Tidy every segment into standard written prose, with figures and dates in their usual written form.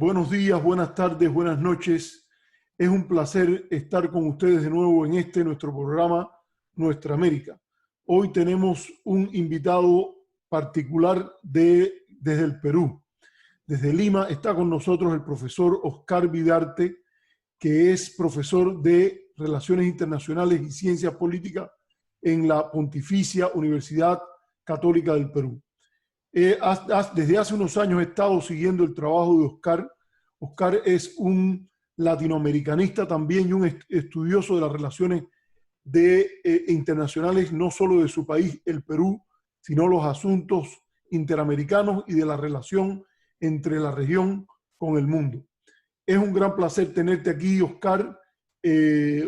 Buenos días, buenas tardes, buenas noches. Es un placer estar con ustedes de nuevo en nuestro programa Nuestra América. Hoy tenemos un invitado particular desde el Perú. Desde Lima está con nosotros el profesor Oscar Vidarte, que es profesor de Relaciones Internacionales y Ciencias Políticas en la Pontificia Universidad Católica del Perú. Desde hace unos años he estado siguiendo el trabajo de Oscar. Oscar es un latinoamericanista también y un estudioso de las relaciones internacionales, no solo de su país, el Perú, sino los asuntos interamericanos y de la relación entre la región con el mundo. Es un gran placer tenerte aquí, Oscar.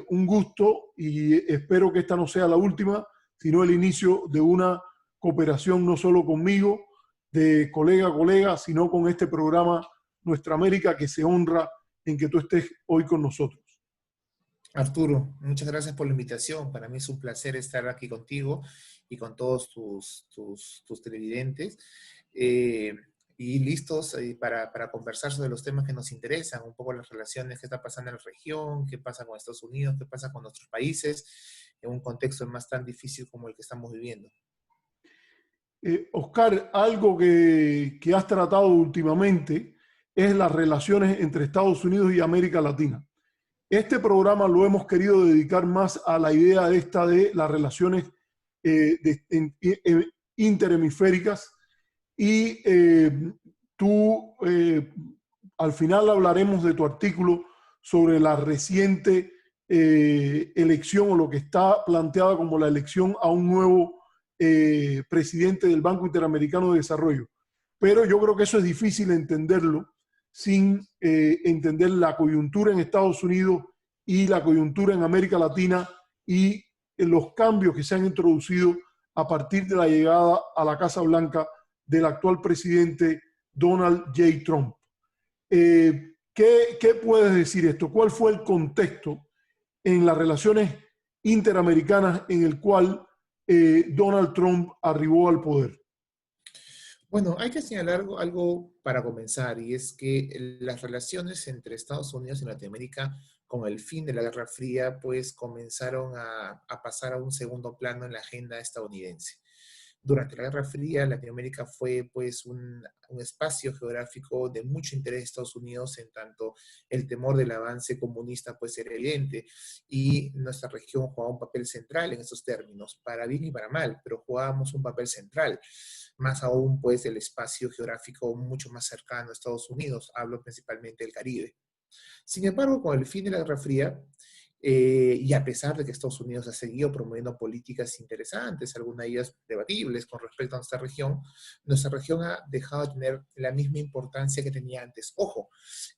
Un gusto y espero que esta no sea la última, sino el inicio de una cooperación no solo conmigo, de colega a colega, sino con este programa Nuestra América, que se honra en que tú estés hoy con nosotros. Arturo, muchas gracias por la invitación. Para mí es un placer estar aquí contigo y con todos tus televidentes. Y listos para conversar sobre los temas que nos interesan, un poco las relaciones que está pasando en la región, qué pasa con Estados Unidos, qué pasa con nuestros países, en un contexto más tan difícil como el que estamos viviendo. Oscar, algo que has tratado últimamente es las relaciones entre Estados Unidos y América Latina. Este programa lo hemos querido dedicar más a la idea de las relaciones interhemisféricas y tú al final hablaremos de tu artículo sobre la reciente elección o lo que está planteada como la elección a un nuevo presidente del Banco Interamericano de Desarrollo. Pero yo creo que eso es difícil entenderlo sin entender la coyuntura en Estados Unidos y la coyuntura en América Latina y los cambios que se han introducido a partir de la llegada a la Casa Blanca del actual presidente Donald J. Trump. ¿Qué puedes decir esto? ¿Cuál fue el contexto en las relaciones interamericanas en el cual Donald Trump arribó al poder? Bueno, hay que señalar algo para comenzar, y es que las relaciones entre Estados Unidos y Latinoamérica con el fin de la Guerra Fría, pues comenzaron a pasar a un segundo plano en la agenda estadounidense. Durante la Guerra Fría, Latinoamérica fue pues un espacio geográfico de mucho interés de Estados Unidos, en tanto el temor del avance comunista pues era evidente, y nuestra región jugaba un papel central en esos términos, para bien y para mal, pero jugábamos un papel central. Más aún pues el espacio geográfico mucho más cercano a Estados Unidos, hablo principalmente del Caribe. Sin embargo, con el fin de la Guerra Fría, y a pesar de que Estados Unidos ha seguido promoviendo políticas interesantes, algunas de ellas debatibles con respecto a nuestra región ha dejado de tener la misma importancia que tenía antes. Ojo,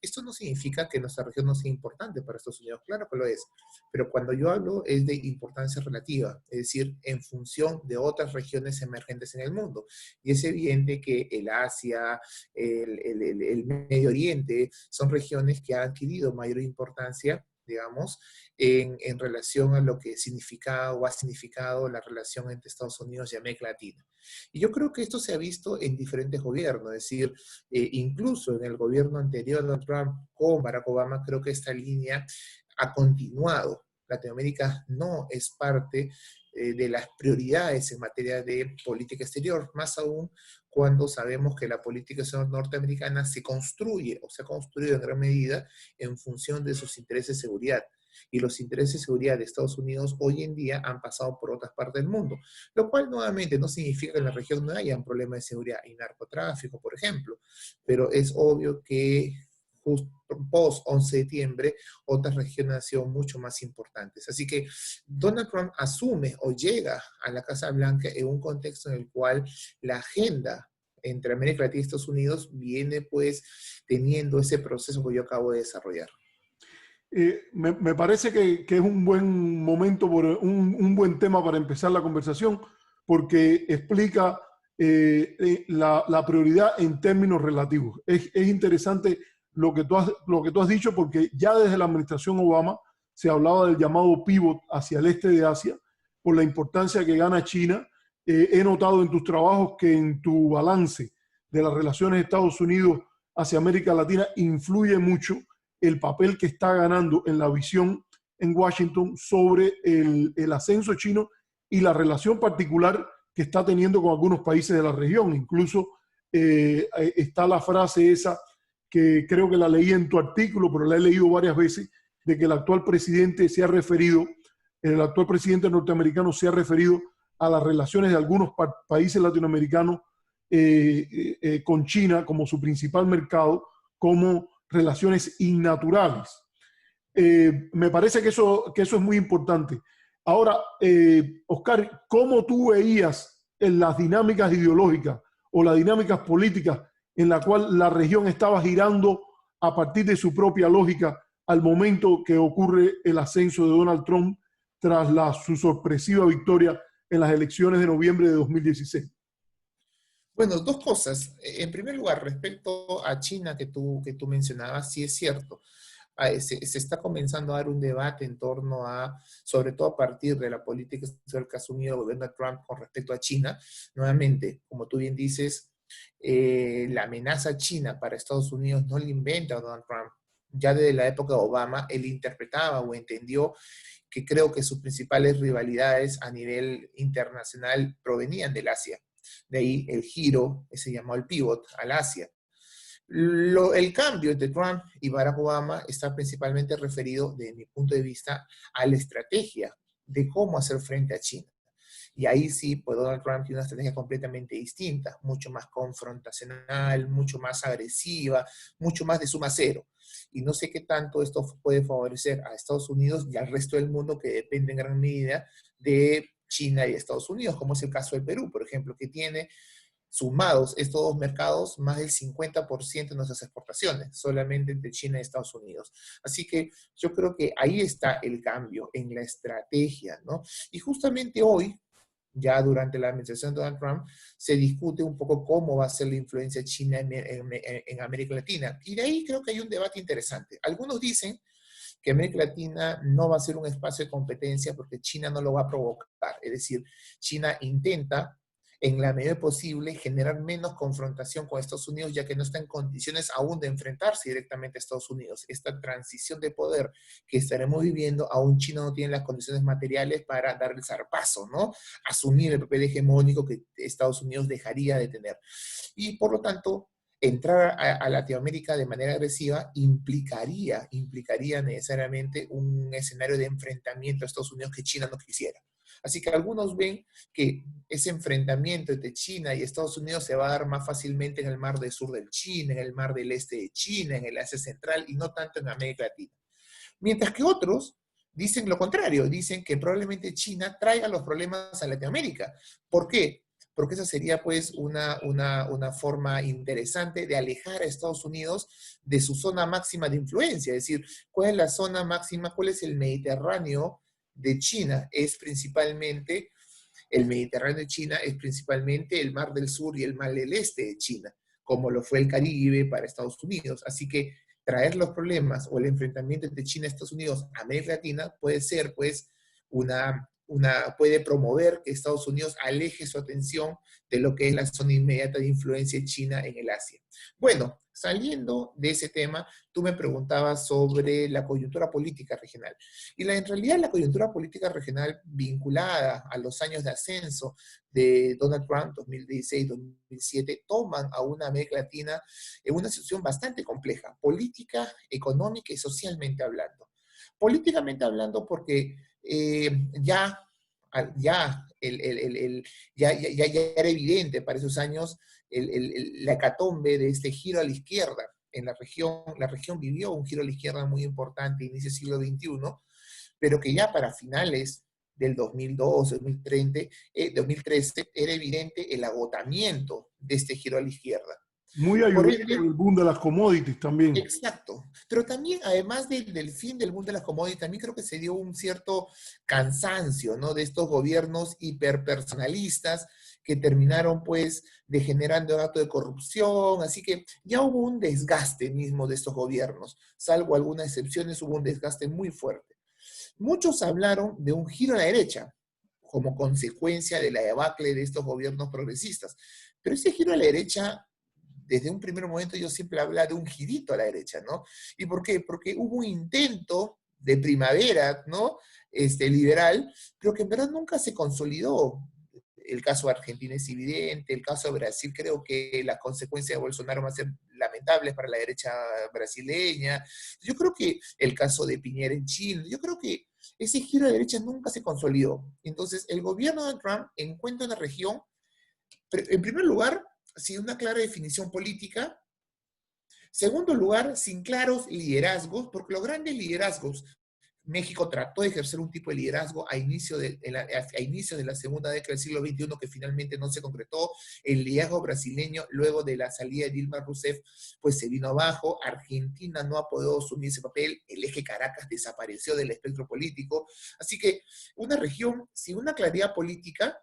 esto no significa que nuestra región no sea importante para Estados Unidos, claro que lo es, pero cuando yo hablo es de importancia relativa, es decir, en función de otras regiones emergentes en el mundo. Y es evidente que el Asia, el Medio Oriente, son regiones que han adquirido mayor importancia, digamos, en relación a lo que significa o ha significado la relación entre Estados Unidos y América Latina. Y yo creo que esto se ha visto en diferentes gobiernos, es decir, incluso en el gobierno anterior de Trump con Barack Obama, creo que esta línea ha continuado. Latinoamérica no es parte de las prioridades en materia de política exterior, más aún cuando sabemos que la política exterior norteamericana se construye o se ha construido en gran medida en función de sus intereses de seguridad. Y los intereses de seguridad de Estados Unidos hoy en día han pasado por otras partes del mundo, lo cual nuevamente no significa que en la región no haya un problema de seguridad y narcotráfico, por ejemplo, pero es obvio que justo post 11 de septiembre, otras regiones han sido mucho más importantes. Así que Donald Trump asume o llega a la Casa Blanca en un contexto en el cual la agenda entre América Latina y Estados Unidos viene pues teniendo ese proceso que yo acabo de desarrollar. Me parece que es un buen momento, un buen tema para empezar la conversación, porque explica la prioridad en términos relativos. Es interesante lo que tú has dicho, porque ya desde la administración Obama se hablaba del llamado pivot hacia el este de Asia, por la importancia que gana China. He notado en tus trabajos que en tu balance de las relaciones Estados Unidos hacia América Latina, influye mucho el papel que está ganando en la visión en Washington sobre el ascenso chino y la relación particular que está teniendo con algunos países de la región. Incluso está la frase esa que creo que la leí en tu artículo, pero la he leído varias veces, de que el actual presidente norteamericano se ha referido a las relaciones de algunos países latinoamericanos con China como su principal mercado, como relaciones innaturales. Me parece que eso es muy importante. Ahora, Oscar, ¿cómo tú veías en las dinámicas ideológicas o las dinámicas políticas en la cual la región estaba girando a partir de su propia lógica al momento que ocurre el ascenso de Donald Trump tras su sorpresiva victoria en las elecciones de noviembre de 2016? Bueno, dos cosas. En primer lugar, respecto a China que tú mencionabas, sí es cierto. Se está comenzando a dar un debate en torno a, sobre todo a partir de la política exterior que ha asumido el gobierno de Trump con respecto a China. Nuevamente, como tú bien dices, la amenaza china para Estados Unidos no la inventa Donald Trump. Ya desde la época de Obama, él interpretaba o entendió que creo que sus principales rivalidades a nivel internacional provenían del Asia. De ahí el giro, que se llamó el pivot, al Asia. El cambio entre Trump y Barack Obama está principalmente referido, desde mi punto de vista, a la estrategia de cómo hacer frente a China. Y ahí sí, pues Donald Trump tiene una estrategia completamente distinta, mucho más confrontacional, mucho más agresiva, mucho más de suma cero. Y no sé qué tanto esto puede favorecer a Estados Unidos y al resto del mundo que depende en gran medida de China y Estados Unidos, como es el caso del Perú, por ejemplo, que tiene sumados estos dos mercados más del 50% de nuestras exportaciones, solamente entre China y Estados Unidos. Así que yo creo que ahí está el cambio en la estrategia, ¿no? Y justamente hoy, ya durante la administración de Donald Trump, se discute un poco cómo va a ser la influencia china en América Latina. Y de ahí creo que hay un debate interesante. Algunos dicen que América Latina no va a ser un espacio de competencia porque China no lo va a provocar. Es decir, China intenta, en la medida posible, generar menos confrontación con Estados Unidos, ya que no está en condiciones aún de enfrentarse directamente a Estados Unidos. Esta transición de poder que estaremos viviendo, aún China no tiene las condiciones materiales para dar el zarpazo, ¿no? Asumir el papel hegemónico que Estados Unidos dejaría de tener. Y por lo tanto, entrar a Latinoamérica de manera agresiva implicaría necesariamente un escenario de enfrentamiento a Estados Unidos que China no quisiera. Así que algunos ven que ese enfrentamiento entre China y Estados Unidos se va a dar más fácilmente en el mar del sur del China, en el mar del este de China, en el Asia Central y no tanto en América Latina. Mientras que otros dicen lo contrario, dicen que probablemente China traiga los problemas a Latinoamérica. ¿Por qué? Porque esa sería pues una forma interesante de alejar a Estados Unidos de su zona máxima de influencia. Es decir, ¿cuál es la zona máxima? ¿Cuál es el Mediterráneo de China? El Mediterráneo de China es principalmente el Mar del Sur y el Mar del Este de China, como lo fue el Caribe para Estados Unidos. Así que traer los problemas o el enfrentamiento entre China y Estados Unidos a América Latina puede ser pues puede promover que Estados Unidos aleje su atención de lo que es la zona inmediata de influencia china en el Asia. Bueno, saliendo de ese tema, tú me preguntabas sobre la coyuntura política regional. Y en realidad la coyuntura política regional vinculada a los años de ascenso de Donald Trump, 2016-2017, toman a una América Latina en una situación bastante compleja, política, económica y socialmente hablando. Políticamente hablando porque ya era evidente para esos años la hecatombe de este giro a la izquierda. En la región vivió un giro a la izquierda muy importante a inicio del siglo XXI, pero que ya para finales del 2012, 2013, era evidente el agotamiento de este giro a la izquierda. Muy Por ayudado ende, por el boom de las commodities también. exacto. Pero también, además del fin del boom de las commodities, también creo que se dio un cierto cansancio, ¿no? De estos gobiernos hiperpersonalistas que terminaron, pues, degenerando en acto de corrupción. Así que ya hubo un desgaste mismo de estos gobiernos. Salvo algunas excepciones, hubo un desgaste muy fuerte. Muchos hablaron de un giro a la derecha como consecuencia de la debacle de estos gobiernos progresistas. Pero ese giro a la derecha desde un primer momento yo siempre hablaba de un girito a la derecha, ¿no? ¿Y por qué? Porque hubo un intento de primavera, ¿no? Liberal, pero que en verdad nunca se consolidó. El caso de Argentina es evidente, el caso de Brasil, creo que las consecuencias de Bolsonaro van a ser lamentables para la derecha brasileña. Yo creo que el caso de Piñera en Chile, yo creo que ese giro de derecha nunca se consolidó. Entonces, el gobierno de Trump encuentra una región, en primer lugar, sin una clara definición política. Segundo lugar, sin claros liderazgos, porque los grandes liderazgos, México trató de ejercer un tipo de liderazgo a inicio de la segunda década del siglo XXI que finalmente no se concretó. El liderazgo brasileño, luego de la salida de Dilma Rousseff, pues se vino abajo. Argentina no ha podido asumir ese papel. El eje Caracas desapareció del espectro político. Así que una región sin una claridad política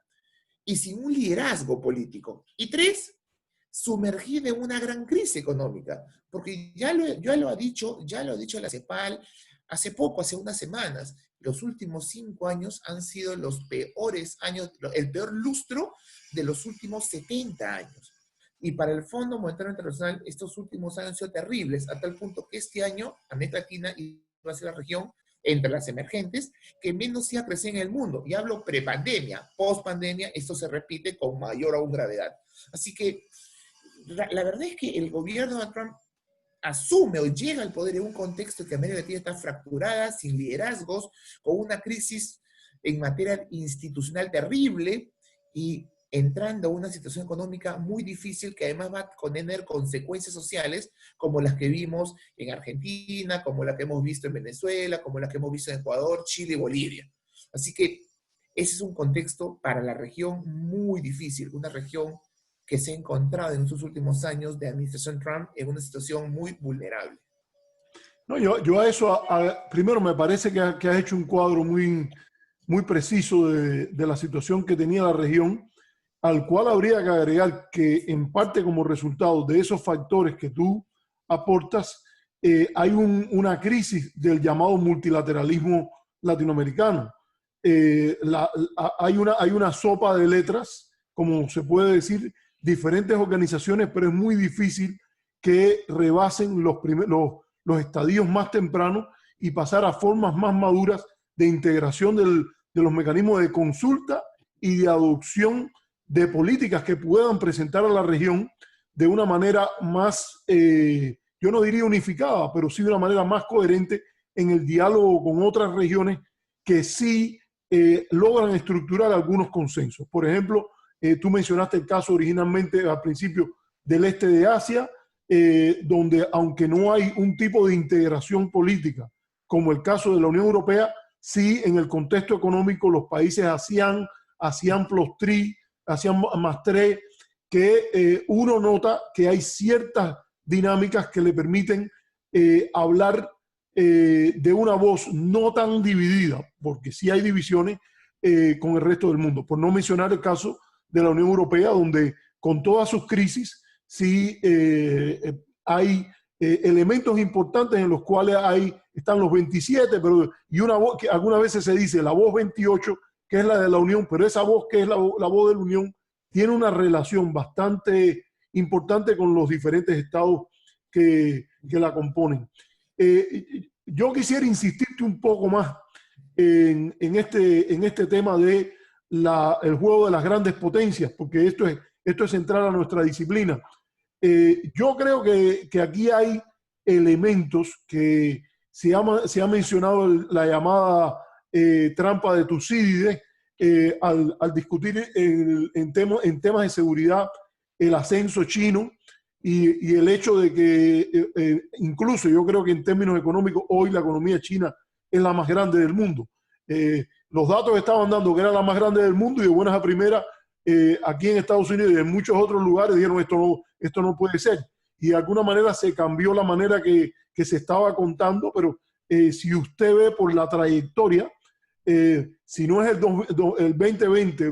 y sin un liderazgo político. Y tres, sumergida en una gran crisis económica, porque ya lo ha dicho la CEPAL hace poco, hace unas semanas. Los últimos 5 años han sido los peores años, el peor lustro de los últimos 70 años. Y para el Fondo Monetario Internacional, estos últimos años han sido terribles, a tal punto que este año América Latina va a ser la región entre las emergentes que menos iba a crecer en el mundo. Y hablo prepandemia, post-pandemia, esto se repite con mayor aún gravedad. Así que la verdad es que el gobierno de Trump asume o llega al poder en un contexto que América Latina está fracturada, sin liderazgos, con una crisis en materia institucional terrible y entrando a una situación económica muy difícil que además va a tener consecuencias sociales como las que vimos en Argentina, como las que hemos visto en Venezuela, como las que hemos visto en Ecuador, Chile y Bolivia. Así que ese es un contexto para la región muy difícil, una región que se ha encontrado en sus últimos años de administración Trump en una situación muy vulnerable. No, yo a eso, primero me parece que has hecho un cuadro muy preciso de la situación que tenía la región, al cual habría que agregar que en parte como resultado de esos factores que tú aportas, hay una crisis del llamado multilateralismo latinoamericano. Hay una sopa de letras, como se puede decir, diferentes organizaciones, pero es muy difícil que rebasen los estadios más tempranos y pasar a formas más maduras de integración de los mecanismos de consulta y de adopción de políticas que puedan presentar a la región de una manera más, yo no diría unificada, pero sí de una manera más coherente en el diálogo con otras regiones que sí logran estructurar algunos consensos. Por ejemplo, tú mencionaste el caso originalmente al principio del este de Asia, donde aunque no hay un tipo de integración política como el caso de la Unión Europea, sí en el contexto económico los países ASEAN plus 3, ASEAN más 3, que uno nota que hay ciertas dinámicas que le permiten hablar de una voz no tan dividida, porque sí hay divisiones con el resto del mundo. Por no mencionar el caso de la Unión Europea, donde con todas sus crisis sí hay elementos importantes en los cuales están los 27, y una voz que algunas veces se dice la voz 28, que es la de la Unión, pero esa voz que es la voz de la Unión tiene una relación bastante importante con los diferentes estados que la componen. Yo quisiera insistirte un poco más en este tema de el juego de las grandes potencias, porque esto es central a nuestra disciplina. Yo creo que aquí hay elementos que se ha mencionado la llamada trampa de Tucídides al discutir en temas de seguridad el ascenso chino y el hecho de que incluso yo creo que en términos económicos hoy la economía china es la más grande del mundo. Los datos estaban dando que era la más grande del mundo y de buenas a primeras aquí en Estados Unidos y en muchos otros lugares dijeron esto no puede ser. Y de alguna manera se cambió la manera que se estaba contando, pero si usted ve por la trayectoria, si no es el 2020,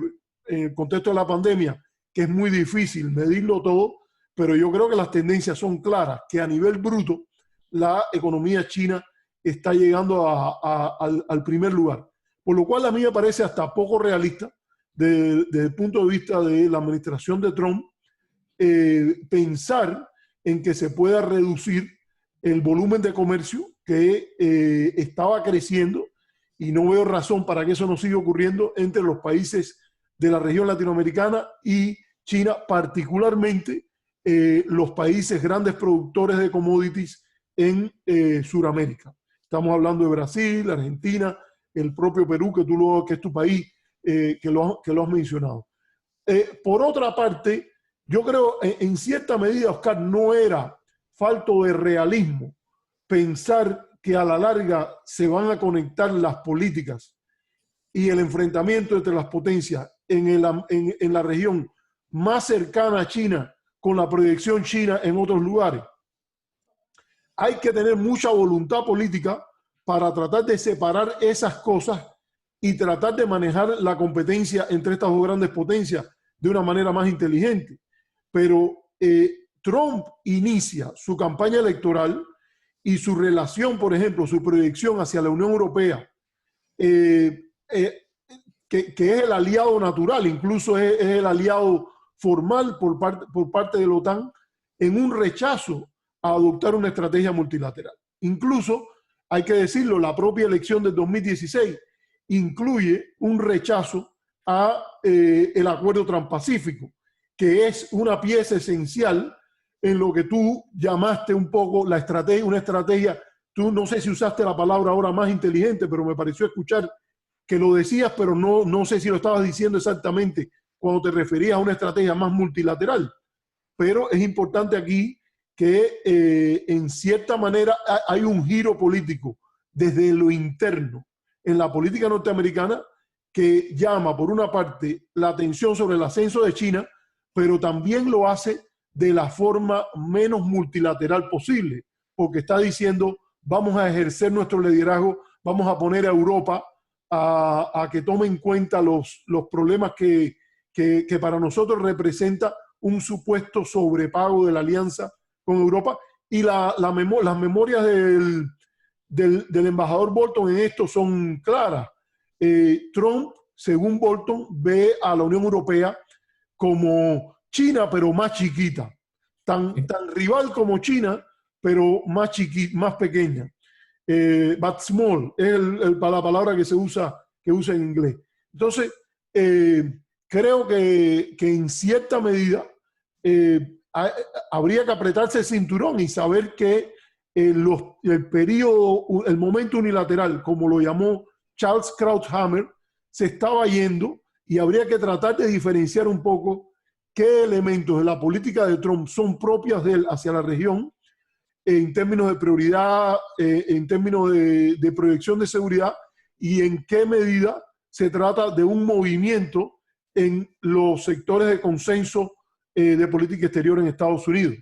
en el contexto de la pandemia, que es muy difícil medirlo todo, pero yo creo que las tendencias son claras, que a nivel bruto la economía china está llegando al primer lugar. Por lo cual a mí me parece hasta poco realista desde el punto de vista de la administración de Trump pensar en que se pueda reducir el volumen de comercio que estaba creciendo, y no veo razón para que eso no siga ocurriendo entre los países de la región latinoamericana y China, particularmente los países grandes productores de commodities en Sudamérica. Estamos hablando de Brasil, Argentina, el propio Perú, que es tu país, que lo has mencionado. Por otra parte, yo creo en cierta medida, Oscar, no era falto de realismo pensar que a la larga se van a conectar las políticas y el enfrentamiento entre las potencias en la región más cercana a China con la proyección china en otros lugares. Hay que tener mucha voluntad política para tratar de separar esas cosas y tratar de manejar la competencia entre estas dos grandes potencias de una manera más inteligente. Pero Trump inicia su campaña electoral y su relación, por ejemplo, su proyección hacia la Unión Europea, que es el aliado natural, incluso es el aliado formal por parte de la OTAN, en un rechazo a adoptar una estrategia multilateral. Incluso, hay que decirlo, la propia elección del 2016 incluye un rechazo a el acuerdo transpacífico, que es una pieza esencial en lo que tú llamaste un poco la estrategia, una estrategia, tú no sé si usaste la palabra ahora más inteligente, pero me pareció escuchar que lo decías, pero no sé si lo estabas diciendo exactamente cuando te referías a una estrategia más multilateral. Pero es importante aquí que en cierta manera hay un giro político desde lo interno en la política norteamericana que llama, por una parte, la atención sobre el ascenso de China, pero también lo hace de la forma menos multilateral posible, porque está diciendo, vamos a ejercer nuestro liderazgo, vamos a poner a Europa a que tome en cuenta los problemas que para nosotros representa un supuesto sobrepago de la alianza con Europa. Y las memorias del embajador Bolton en esto son claras. Trump, según Bolton, ve a la Unión Europea como China, pero más chiquita. Tan rival como China, pero más pequeña. But small es la palabra que usa en inglés. Entonces, creo que en cierta medida habría que apretarse el cinturón y saber que el momento unilateral, como lo llamó Charles Krauthammer, se estaba yendo, y habría que tratar de diferenciar un poco qué elementos de la política de Trump son propias de él hacia la región en términos de prioridad, en términos de proyección de seguridad, y en qué medida se trata de un movimiento en los sectores de consenso de política exterior en Estados Unidos.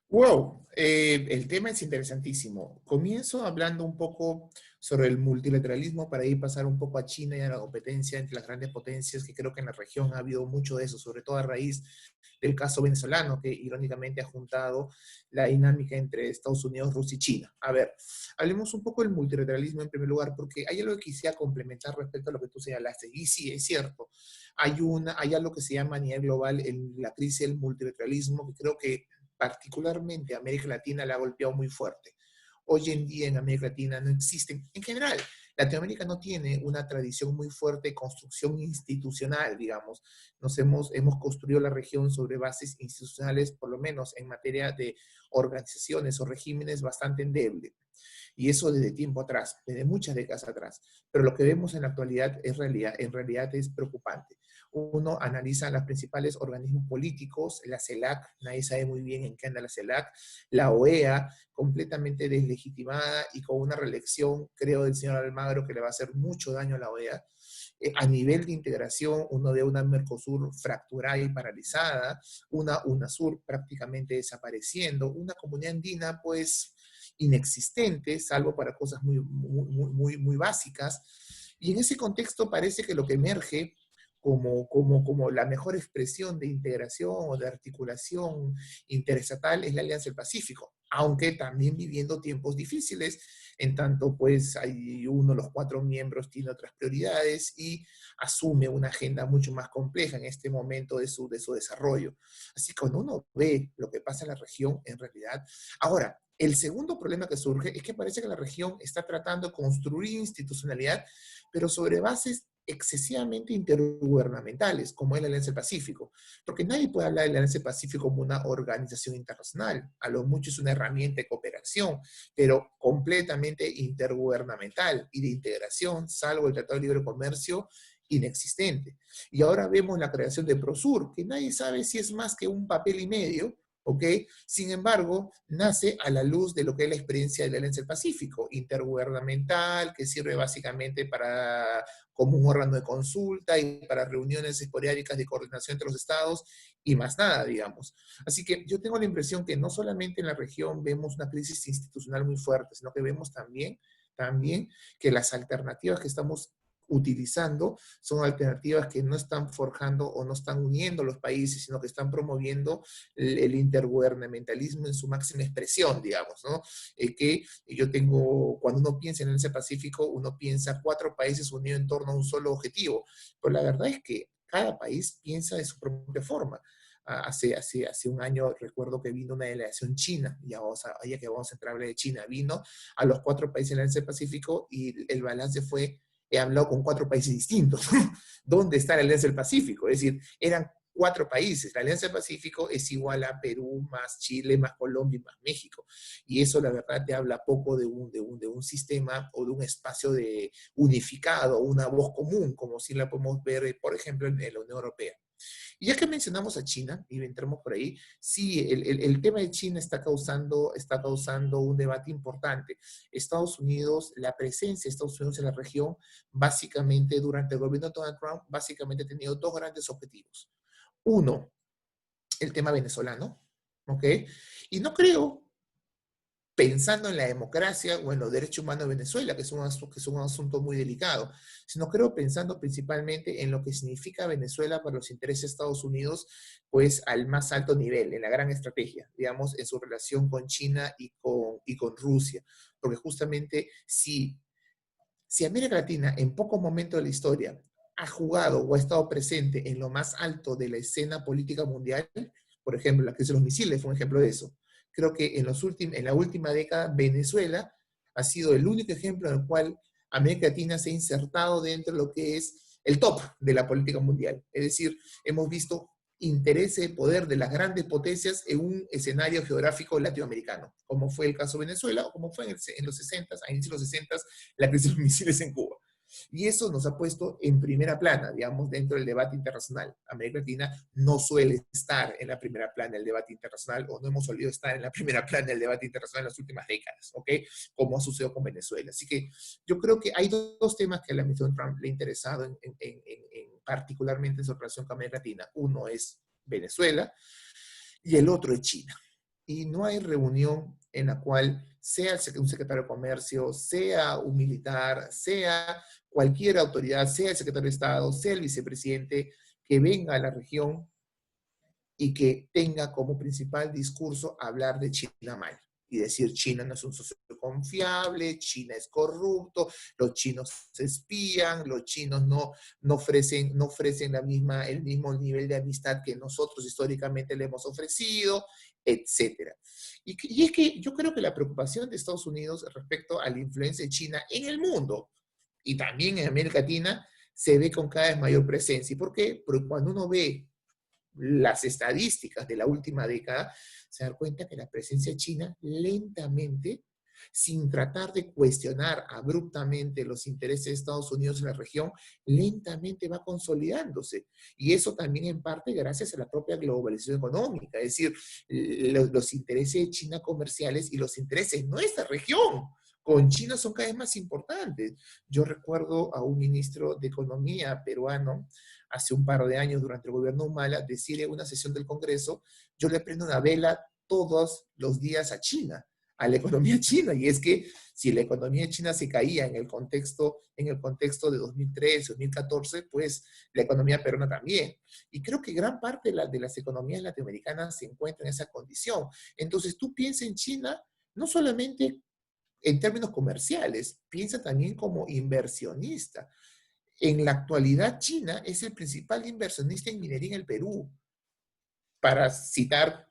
Wow, el tema es interesantísimo. Comienzo hablando un poco sobre el multilateralismo para ir pasar un poco a China y a la competencia entre las grandes potencias, que creo que en la región ha habido mucho de eso, sobre todo a raíz del caso venezolano, que irónicamente ha juntado la dinámica entre Estados Unidos, Rusia y China. A ver, hablemos un poco del multilateralismo en primer lugar, porque hay algo que quisiera complementar respecto a lo que tú señalaste. Y sí, es cierto, hay algo que se llama a nivel global la crisis del multilateralismo, que creo que particularmente a América Latina la ha golpeado muy fuerte. Hoy en día en América Latina no existen, en general, Latinoamérica no tiene una tradición muy fuerte de construcción institucional, digamos. Hemos construido la región sobre bases institucionales, por lo menos en materia de organizaciones o regímenes, bastante endeble. Y eso desde tiempo atrás, desde muchas décadas atrás. Pero lo que vemos en la actualidad en realidad es preocupante. Uno analiza los principales organismos políticos, la CELAC, nadie sabe muy bien en qué anda la CELAC, la OEA, completamente deslegitimada y con una reelección, creo, del señor Almagro que le va a hacer mucho daño a la OEA. A nivel de integración, uno ve una Mercosur fracturada y paralizada, una UNASUR prácticamente desapareciendo, una comunidad andina, pues, inexistente, salvo para cosas muy básicas. Y en ese contexto parece que lo que emerge como la mejor expresión de integración o de articulación interestatal es la Alianza del Pacífico, aunque también viviendo tiempos difíciles, en tanto pues hay los 4 miembros tiene otras prioridades y asume una agenda mucho más compleja en este momento de su desarrollo. Así que cuando uno ve lo que pasa en la región, en realidad, ahora, el segundo problema que surge es que parece que la región está tratando de construir institucionalidad, pero sobre bases excesivamente intergubernamentales, como es la Alianza del Pacífico, porque nadie puede hablar de la Alianza del Pacífico como una organización internacional, a lo mucho es una herramienta de cooperación, pero completamente intergubernamental y de integración, salvo el Tratado de Libre Comercio, inexistente. Y ahora vemos la creación de Prosur, que nadie sabe si es más que un papel y medio, ¿ok? Sin embargo, nace a la luz de lo que es la experiencia de la Alianza del Pacífico, intergubernamental, que sirve básicamente para, como un órgano de consulta y para reuniones esporádicas de coordinación entre los estados y más nada, digamos. Así que yo tengo la impresión que no solamente en la región vemos una crisis institucional muy fuerte, sino que vemos también que las alternativas que estamos utilizando son alternativas que no están forjando o no están uniendo los países, sino que están promoviendo el intergubernamentalismo en su máxima expresión, digamos, ¿no? Que yo tengo, cuando uno piensa en ese Pacífico, uno piensa 4 países unidos en torno a un solo objetivo, pero la verdad es que cada país piensa de su propia forma. Hace un año recuerdo que vino una delegación china, ya que vamos a entrar a hablar de China, vino a los 4 países del Asia Pacífico y el balance fue: he hablado con 4 países distintos. ¿Dónde está la Alianza del Pacífico? Es decir, eran 4 países. La Alianza del Pacífico es igual a Perú, más Chile, más Colombia y más México. Y eso, la verdad, te habla poco de un sistema o de un espacio unificado, una voz común, como si la podemos ver, por ejemplo, en la Unión Europea. Y ya que mencionamos a China, y entramos por ahí, sí, el tema de China está causando un debate importante. Estados Unidos, la presencia de Estados Unidos en la región, básicamente durante el gobierno de Donald Trump, básicamente ha tenido 2 grandes objetivos. Uno, el tema venezolano, ¿ok? Y no creo, pensando en la democracia o en los derechos humanos de Venezuela, que es un asunto muy delicado, sino creo pensando principalmente en lo que significa Venezuela para los intereses de Estados Unidos, pues al más alto nivel, en la gran estrategia, digamos, en su relación con China y con Rusia. Porque justamente si América Latina en pocos momentos de la historia ha jugado o ha estado presente en lo más alto de la escena política mundial, por ejemplo, la crisis de los misiles fue un ejemplo de eso. Creo que en la última década Venezuela ha sido el único ejemplo en el cual América Latina se ha insertado dentro de lo que es el top de la política mundial. Es decir, hemos visto interés de poder de las grandes potencias en un escenario geográfico latinoamericano, como fue el caso de Venezuela o como fue en los 60, a inicios de los 60, la crisis de los misiles en Cuba. Y eso nos ha puesto en primera plana, digamos, dentro del debate internacional. América Latina no suele estar en la primera plana del debate internacional, o no hemos solido estar en la primera plana del debate internacional en las últimas décadas, ¿ok? Como ha sucedido con Venezuela. Así que yo creo que hay dos temas que a la administración Trump le ha interesado particularmente en su relación con América Latina. Uno es Venezuela y el otro es China. Y no hay reunión en la cual sea un secretario de comercio, sea un militar, sea cualquier autoridad, sea el secretario de Estado, sea el vicepresidente, que venga a la región y que tenga como principal discurso hablar de China mal y decir China no es un socio confiable, China es corrupto, los chinos se espían, los chinos no ofrecen el mismo nivel de amistad que nosotros históricamente le hemos ofrecido, etc. Y es que yo creo que la preocupación de Estados Unidos respecto a la influencia de China en el mundo y también en América Latina se ve con cada vez mayor presencia. ¿Y por qué? Porque cuando uno ve las estadísticas de la última década, se da cuenta que la presencia china lentamente, sin tratar de cuestionar abruptamente los intereses de Estados Unidos en la región, lentamente va consolidándose. Y eso también en parte gracias a la propia globalización económica, es decir, los intereses de China comerciales y los intereses de nuestra región con China son cada vez más importantes. Yo recuerdo a un ministro de Economía peruano hace un par de años durante el gobierno Humala decir en una sesión del Congreso: yo le prendo una vela todos los días a China. a la economía china, y es que si la economía china se caía en el contexto de 2013, 2014, pues la economía peruana también. Y creo que gran parte de las economías latinoamericanas se encuentran en esa condición. Entonces tú piensas en China, no solamente en términos comerciales, piensa también como inversionista. En la actualidad, China es el principal inversionista en minería en el Perú, para citar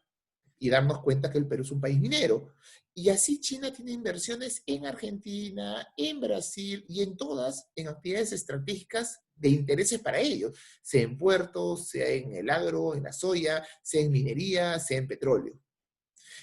y darnos cuenta que el Perú es un país minero. Y así China tiene inversiones en Argentina, en Brasil y en todas, en actividades estratégicas de intereses para ellos, sea en puertos, sea en el agro, en la soya, sea en minería, sea en petróleo.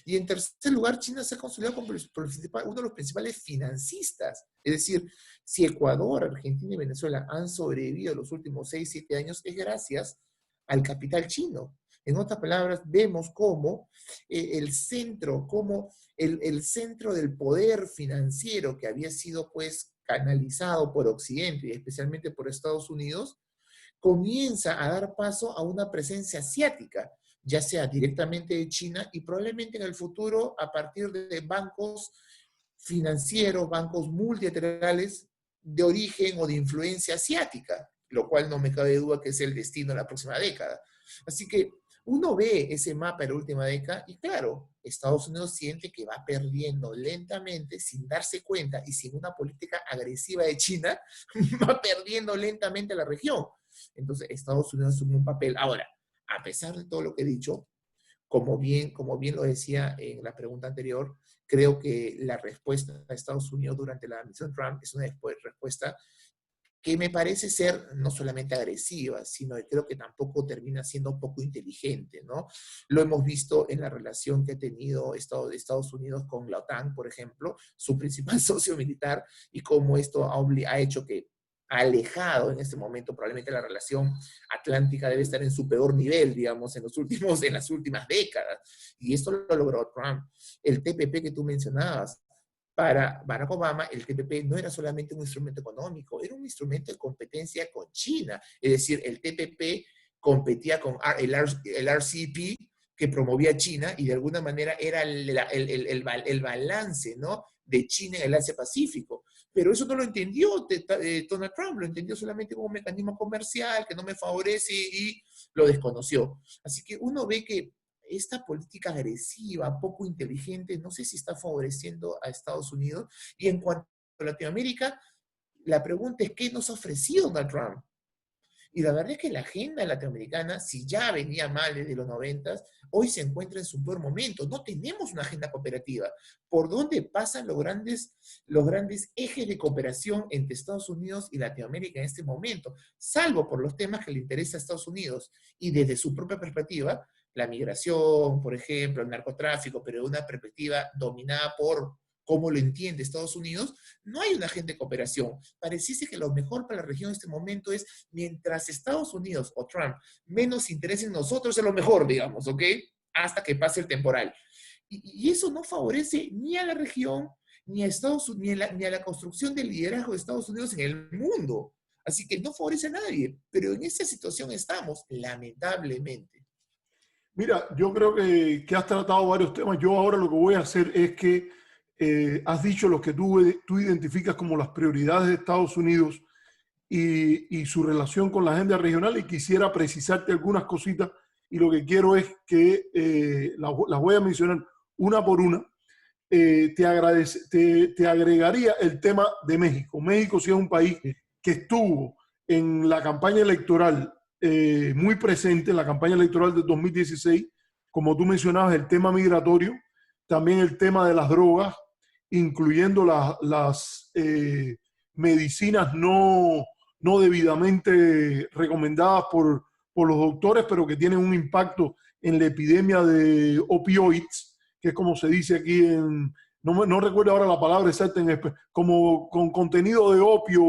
Y en tercer lugar, China se ha consolidado como uno de los principales financistas. Es decir, si Ecuador, Argentina y Venezuela han sobrevivido los últimos 6, 7 años, es gracias al capital chino. En otras palabras, vemos cómo el centro del poder financiero que había sido pues canalizado por Occidente y especialmente por Estados Unidos, comienza a dar paso a una presencia asiática, ya sea directamente de China y probablemente en el futuro a partir de bancos financieros, bancos multilaterales de origen o de influencia asiática, lo cual no me cabe duda que es el destino de la próxima década. Así que uno ve ese mapa de la última década y claro, Estados Unidos siente que va perdiendo lentamente, sin darse cuenta y sin una política agresiva de China, va perdiendo lentamente la región. Entonces Estados Unidos asume un papel. Ahora, a pesar de todo lo que he dicho, como bien lo decía en la pregunta anterior, creo que la respuesta de Estados Unidos durante la administración Trump es una respuesta que me parece ser no solamente agresiva, sino que creo que tampoco termina siendo poco inteligente, ¿no? Lo hemos visto en la relación que ha tenido Estados Unidos con la OTAN, por ejemplo, su principal socio militar, y cómo esto ha hecho que ha alejado en este momento, probablemente la relación atlántica debe estar en su peor nivel, digamos, en las últimas décadas. Y esto lo logró Trump. El TPP que tú mencionabas, para Barack Obama, el TPP no era solamente un instrumento económico, era un instrumento de competencia con China. Es decir, el TPP competía con el RCEP, que promovía China, y de alguna manera era el balance, ¿no?, de China en el Asia-Pacífico. Pero eso no lo entendió Donald Trump, lo entendió solamente como un mecanismo comercial que no me favorece y lo desconoció. Así que uno ve que esta política agresiva, poco inteligente, no sé si está favoreciendo a Estados Unidos. Y en cuanto a Latinoamérica, la pregunta es, ¿qué nos ha ofrecido Donald Trump? Y la verdad es que la agenda latinoamericana, si ya venía mal desde los 90, hoy se encuentra en su peor momento. No tenemos una agenda cooperativa. ¿Por dónde pasan los grandes ejes de cooperación entre Estados Unidos y Latinoamérica en este momento? Salvo por los temas que le interesa a Estados Unidos y desde su propia perspectiva, la migración, por ejemplo, el narcotráfico, pero de una perspectiva dominada por cómo lo entiende Estados Unidos, no hay una agenda de cooperación. Pareciese que lo mejor para la región en este momento es, mientras Estados Unidos o Trump menos interesen en nosotros, es lo mejor, digamos, ¿ok? Hasta que pase el temporal. Y eso no favorece ni a la región, ni a Estados Unidos, ni a la construcción del liderazgo de Estados Unidos en el mundo. Así que no favorece a nadie. Pero en esa situación estamos, lamentablemente. Mira, yo creo que has tratado varios temas. Yo ahora lo que voy a hacer es que has dicho lo que tú identificas como las prioridades de Estados Unidos y su relación con la agenda regional, y quisiera precisarte algunas cositas, y lo que quiero es que las voy a mencionar una por una. Te agregaría el tema de México. México sí es un país que estuvo en la campaña electoral muy presente, en la campaña electoral de 2016, como tú mencionabas, el tema migratorio, también el tema de las drogas, incluyendo las medicinas no debidamente recomendadas por los doctores, pero que tienen un impacto en la epidemia de opioides, que es como se dice aquí no recuerdo ahora la palabra exacta, como con contenido de opio.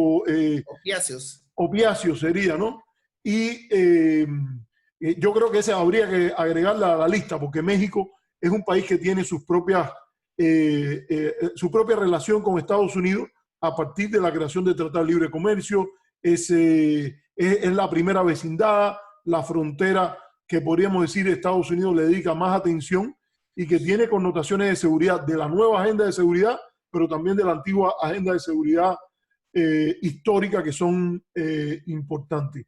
Opiáceos. Opiáceos sería, ¿no? Y yo creo que ese habría que agregarla a la lista, porque México es un país que tiene su propia relación con Estados Unidos a partir de la creación del Tratado de Libre Comercio. Es la primera vecindad, la frontera que podríamos decir Estados Unidos le dedica más atención, y que tiene connotaciones de seguridad, de la nueva agenda de seguridad, pero también de la antigua agenda de seguridad histórica, que son importantes.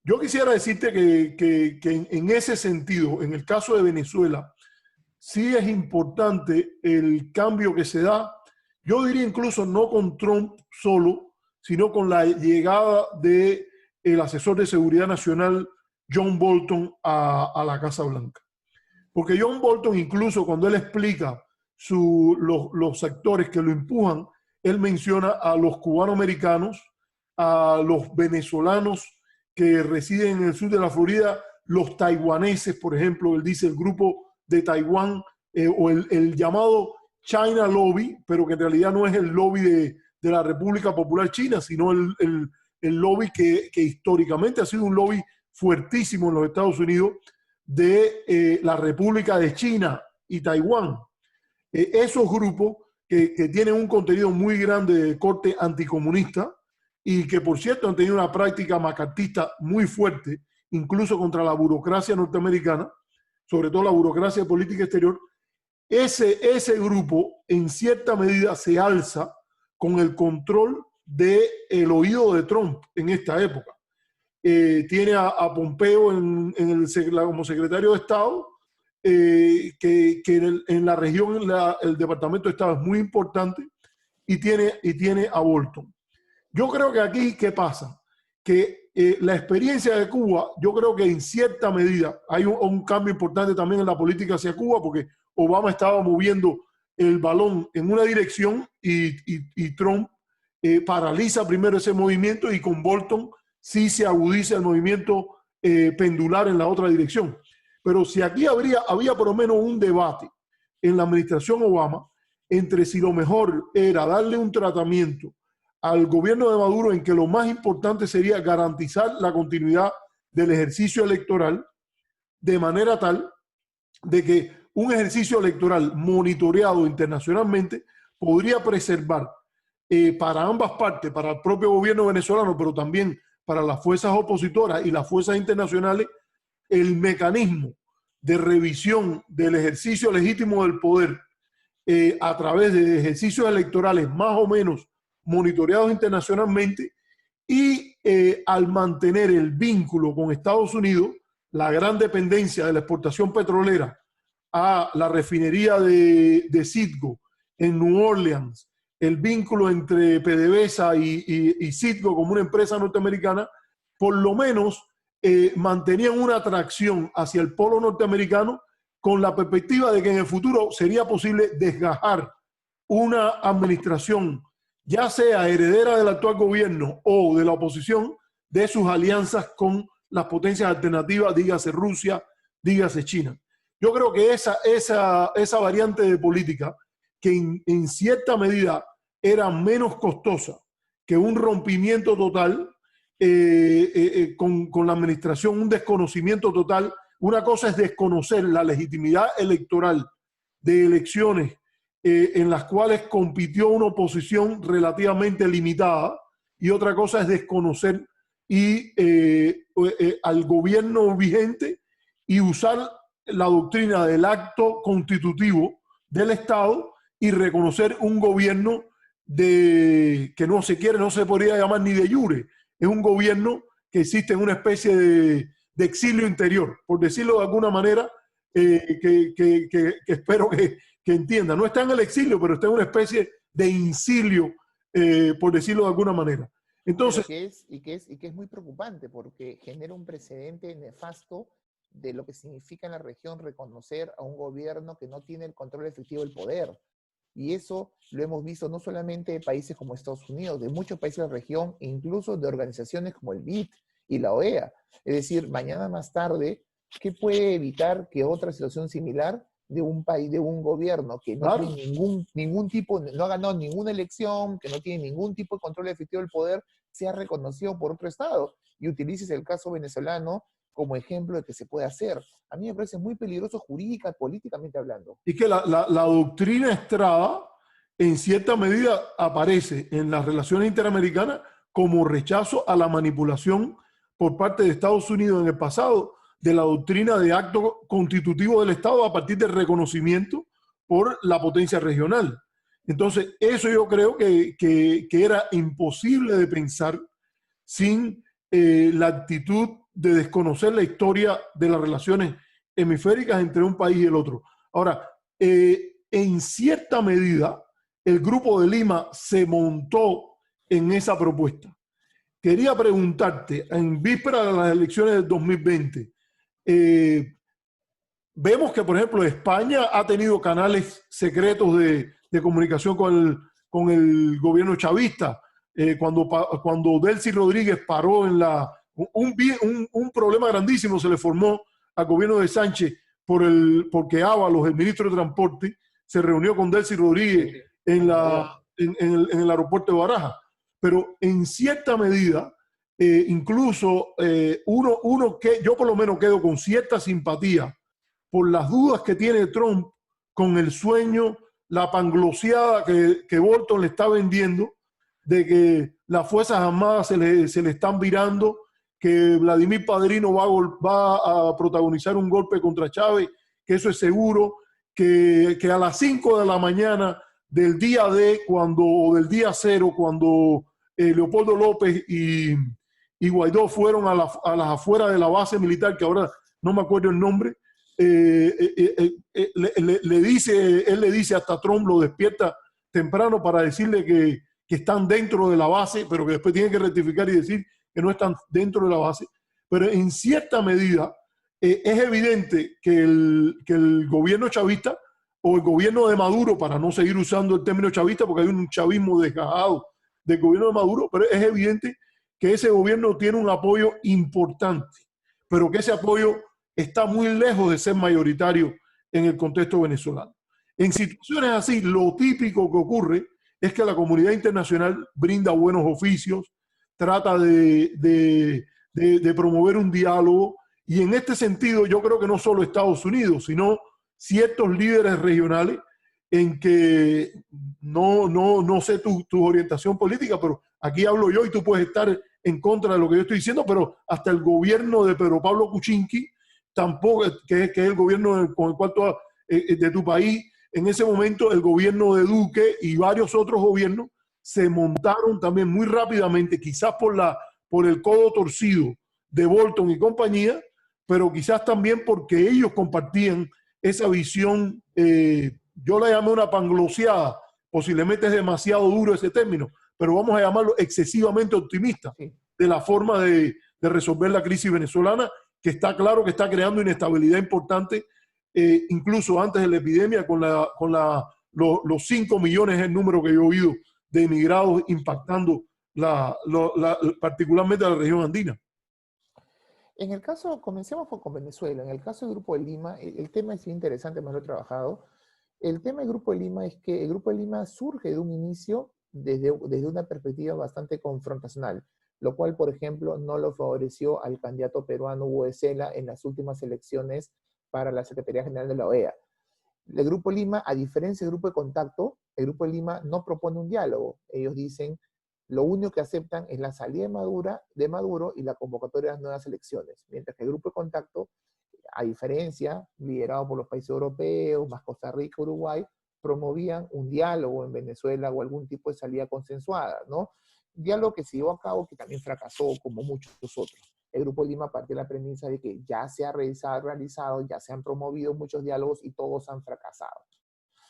Yo quisiera decirte que en ese sentido, en el caso de Venezuela, sí es importante el cambio que se da. Yo diría incluso no con Trump solo, sino con la llegada del asesor de seguridad nacional John Bolton a la Casa Blanca. Porque John Bolton, incluso cuando él explica los sectores que lo empujan, él menciona a los cubanoamericanos, a los venezolanos que residen en el sur de la Florida, los taiwaneses, por ejemplo, él dice el grupo de Taiwán, o el llamado China Lobby, pero que en realidad no es el lobby de la República Popular China, sino el lobby que históricamente ha sido un lobby fuertísimo en los Estados Unidos de la República de China y Taiwán. Esos grupos que tienen un contenido muy grande de corte anticomunista y que, por cierto, han tenido una práctica macartista muy fuerte, incluso contra la burocracia norteamericana, sobre todo la burocracia de política exterior. Ese grupo, en cierta medida, se alza con el control del oído de Trump en esta época. Tiene a Pompeo como secretario de Estado, que en la región, el Departamento de Estado es muy importante, y tiene a Bolton. Yo creo que aquí, ¿qué pasa? Que la experiencia de Cuba, yo creo que en cierta medida hay un cambio importante también en la política hacia Cuba, porque Obama estaba moviendo el balón en una dirección y Trump paraliza primero ese movimiento, y con Bolton sí se agudiza el movimiento pendular en la otra dirección. Pero si aquí había por lo menos un debate en la administración Obama entre si lo mejor era darle un tratamiento al gobierno de Maduro en que lo más importante sería garantizar la continuidad del ejercicio electoral de manera tal de que un ejercicio electoral monitoreado internacionalmente podría preservar para ambas partes, para el propio gobierno venezolano, pero también para las fuerzas opositoras y las fuerzas internacionales, el mecanismo de revisión del ejercicio legítimo del poder a través de ejercicios electorales más o menos monitoreados internacionalmente, y al mantener el vínculo con Estados Unidos, la gran dependencia de la exportación petrolera a la refinería de Citgo en New Orleans, el vínculo entre PDVSA y Citgo como una empresa norteamericana, por lo menos mantenían una atracción hacia el polo norteamericano, con la perspectiva de que en el futuro sería posible desgajar una administración, ya sea heredera del actual gobierno o de la oposición, de sus alianzas con las potencias alternativas, dígase Rusia, dígase China. Yo creo que esa variante de política, que en cierta medida era menos costosa que un rompimiento total con la administración, un desconocimiento total. Una cosa es desconocer la legitimidad electoral de elecciones en las cuales compitió una oposición relativamente limitada, y otra cosa es desconocer al gobierno vigente y usar la doctrina del acto constitutivo del Estado y reconocer un gobierno que no se podría llamar ni de jure. Es un gobierno que existe en una especie de exilio interior, por decirlo de alguna manera, que espero que entienda. No está en el exilio, pero está en una especie de incilio, por decirlo de alguna manera. Entonces, que es muy preocupante, porque genera un precedente nefasto de lo que significa en la región reconocer a un gobierno que no tiene el control efectivo del poder. Y eso lo hemos visto no solamente de países como Estados Unidos, de muchos países de la región, e incluso de organizaciones como el BID y la OEA. Es decir, mañana más tarde, ¿qué puede evitar que otra situación similar de un país, de un gobierno que no tiene ningún tipo, no ha ganado ninguna elección, que no tiene ningún tipo de control efectivo del poder, sea reconocido por otro Estado? Y utilices el caso venezolano como ejemplo de que se puede hacer. A mí me parece muy peligroso jurídica, políticamente hablando. Y que la doctrina Estrada, en cierta medida, aparece en las relaciones interamericanas como rechazo a la manipulación por parte de Estados Unidos en el pasado de la doctrina de acto constitutivo del Estado a partir del reconocimiento por la potencia regional. Entonces, eso yo creo que era imposible de pensar sin la actitud de desconocer la historia de las relaciones hemisféricas entre un país y el otro. Ahora, en cierta medida, el Grupo de Lima se montó en esa propuesta. Quería preguntarte, en víspera de las elecciones del 2020, vemos que, por ejemplo, España ha tenido canales secretos de comunicación con el gobierno chavista. Cuando Delcy Rodríguez paró en un problema grandísimo se le formó al gobierno de Sánchez porque Ábalos, el ministro de Transporte, se reunió con Delcy Rodríguez en el aeropuerto de Barajas. Pero en cierta medida, incluso yo por lo menos quedo con cierta simpatía por las dudas que tiene Trump con el sueño, la pangloseada que Bolton le está vendiendo de que las Fuerzas Armadas se le están virando, que Vladimir Padrino va a protagonizar un golpe contra Chávez, que eso es seguro, que a las 5 de la mañana del día D, o del día 0, cuando Leopoldo López y Guaidó fueron a las afueras de la base militar, que ahora no me acuerdo el nombre, él le dice hasta Trump, lo despierta temprano para decirle que están dentro de la base, pero que después tiene que rectificar y decir que no están dentro de la base. Pero en cierta medida es evidente que el gobierno chavista o el gobierno de Maduro, para no seguir usando el término chavista porque hay un chavismo desgajado del gobierno de Maduro, pero es evidente que ese gobierno tiene un apoyo importante, pero que ese apoyo está muy lejos de ser mayoritario en el contexto venezolano. En situaciones así, lo típico que ocurre es que la comunidad internacional brinda buenos oficios, trata de promover un diálogo, y en este sentido yo creo que no solo Estados Unidos, sino ciertos líderes regionales en que no sé tu orientación política, pero aquí hablo yo y tú puedes estar en contra de lo que yo estoy diciendo, pero hasta el gobierno de Pedro Pablo Kuczynski, tampoco, que es el gobierno con el cual de tu país, en ese momento el gobierno de Duque y varios otros gobiernos se montaron también muy rápidamente, quizás por el codo torcido de Bolton y compañía, pero quizás también porque ellos compartían esa visión, yo la llamé una pangloseada, posiblemente es demasiado duro ese término, pero vamos a llamarlo excesivamente optimista, de la forma de resolver la crisis venezolana, que está claro que está creando inestabilidad importante, incluso antes de la epidemia, con los 5 millones es el número que yo he oído de emigrados impactando particularmente a la región andina. En el caso, comencemos con Venezuela. En el caso del Grupo de Lima, el tema es interesante, más lo he trabajado. El tema del Grupo de Lima es que el Grupo de Lima surge de un inicio desde una perspectiva bastante confrontacional, lo cual, por ejemplo, no lo favoreció al candidato peruano Hugo de Sela en las últimas elecciones para la Secretaría General de la OEA. El Grupo de Lima, a diferencia del Grupo de Contacto, el Grupo de Lima no propone un diálogo. Ellos dicen, lo único que aceptan es la salida de Maduro y la convocatoria de las nuevas elecciones, mientras que el Grupo de Contacto, a diferencia, liderado por los países europeos, más Costa Rica, Uruguay, promovían un diálogo en Venezuela o algún tipo de salida consensuada, ¿no? Diálogo que se llevó a cabo, que también fracasó, como muchos otros. El Grupo de Lima parte de la premisa de que ya se ha realizado, ya se han promovido muchos diálogos y todos han fracasado.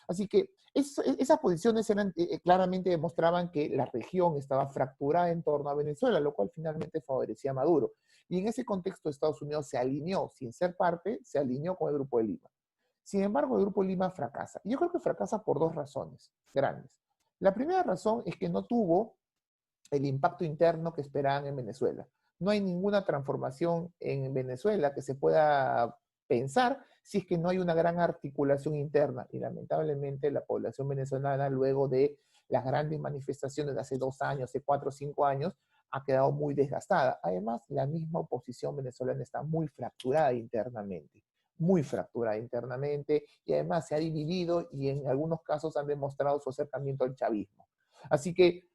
Así que esas posiciones claramente demostraban que la región estaba fracturada en torno a Venezuela, lo cual finalmente favorecía a Maduro. Y en ese contexto Estados Unidos se alineó, sin ser parte, se alineó con el Grupo de Lima. Sin embargo, el Grupo de Lima fracasa. Y yo creo que fracasa por dos razones grandes. La primera razón es que no tuvo el impacto interno que esperaban en Venezuela. No hay ninguna transformación en Venezuela que se pueda pensar si es que no hay una gran articulación interna. Y lamentablemente la población venezolana, luego de las grandes manifestaciones de hace 2 años, hace 4 o 5 años, ha quedado muy desgastada. Además, la misma oposición venezolana está muy fracturada internamente, y además se ha dividido y en algunos casos han demostrado su acercamiento al chavismo. Así que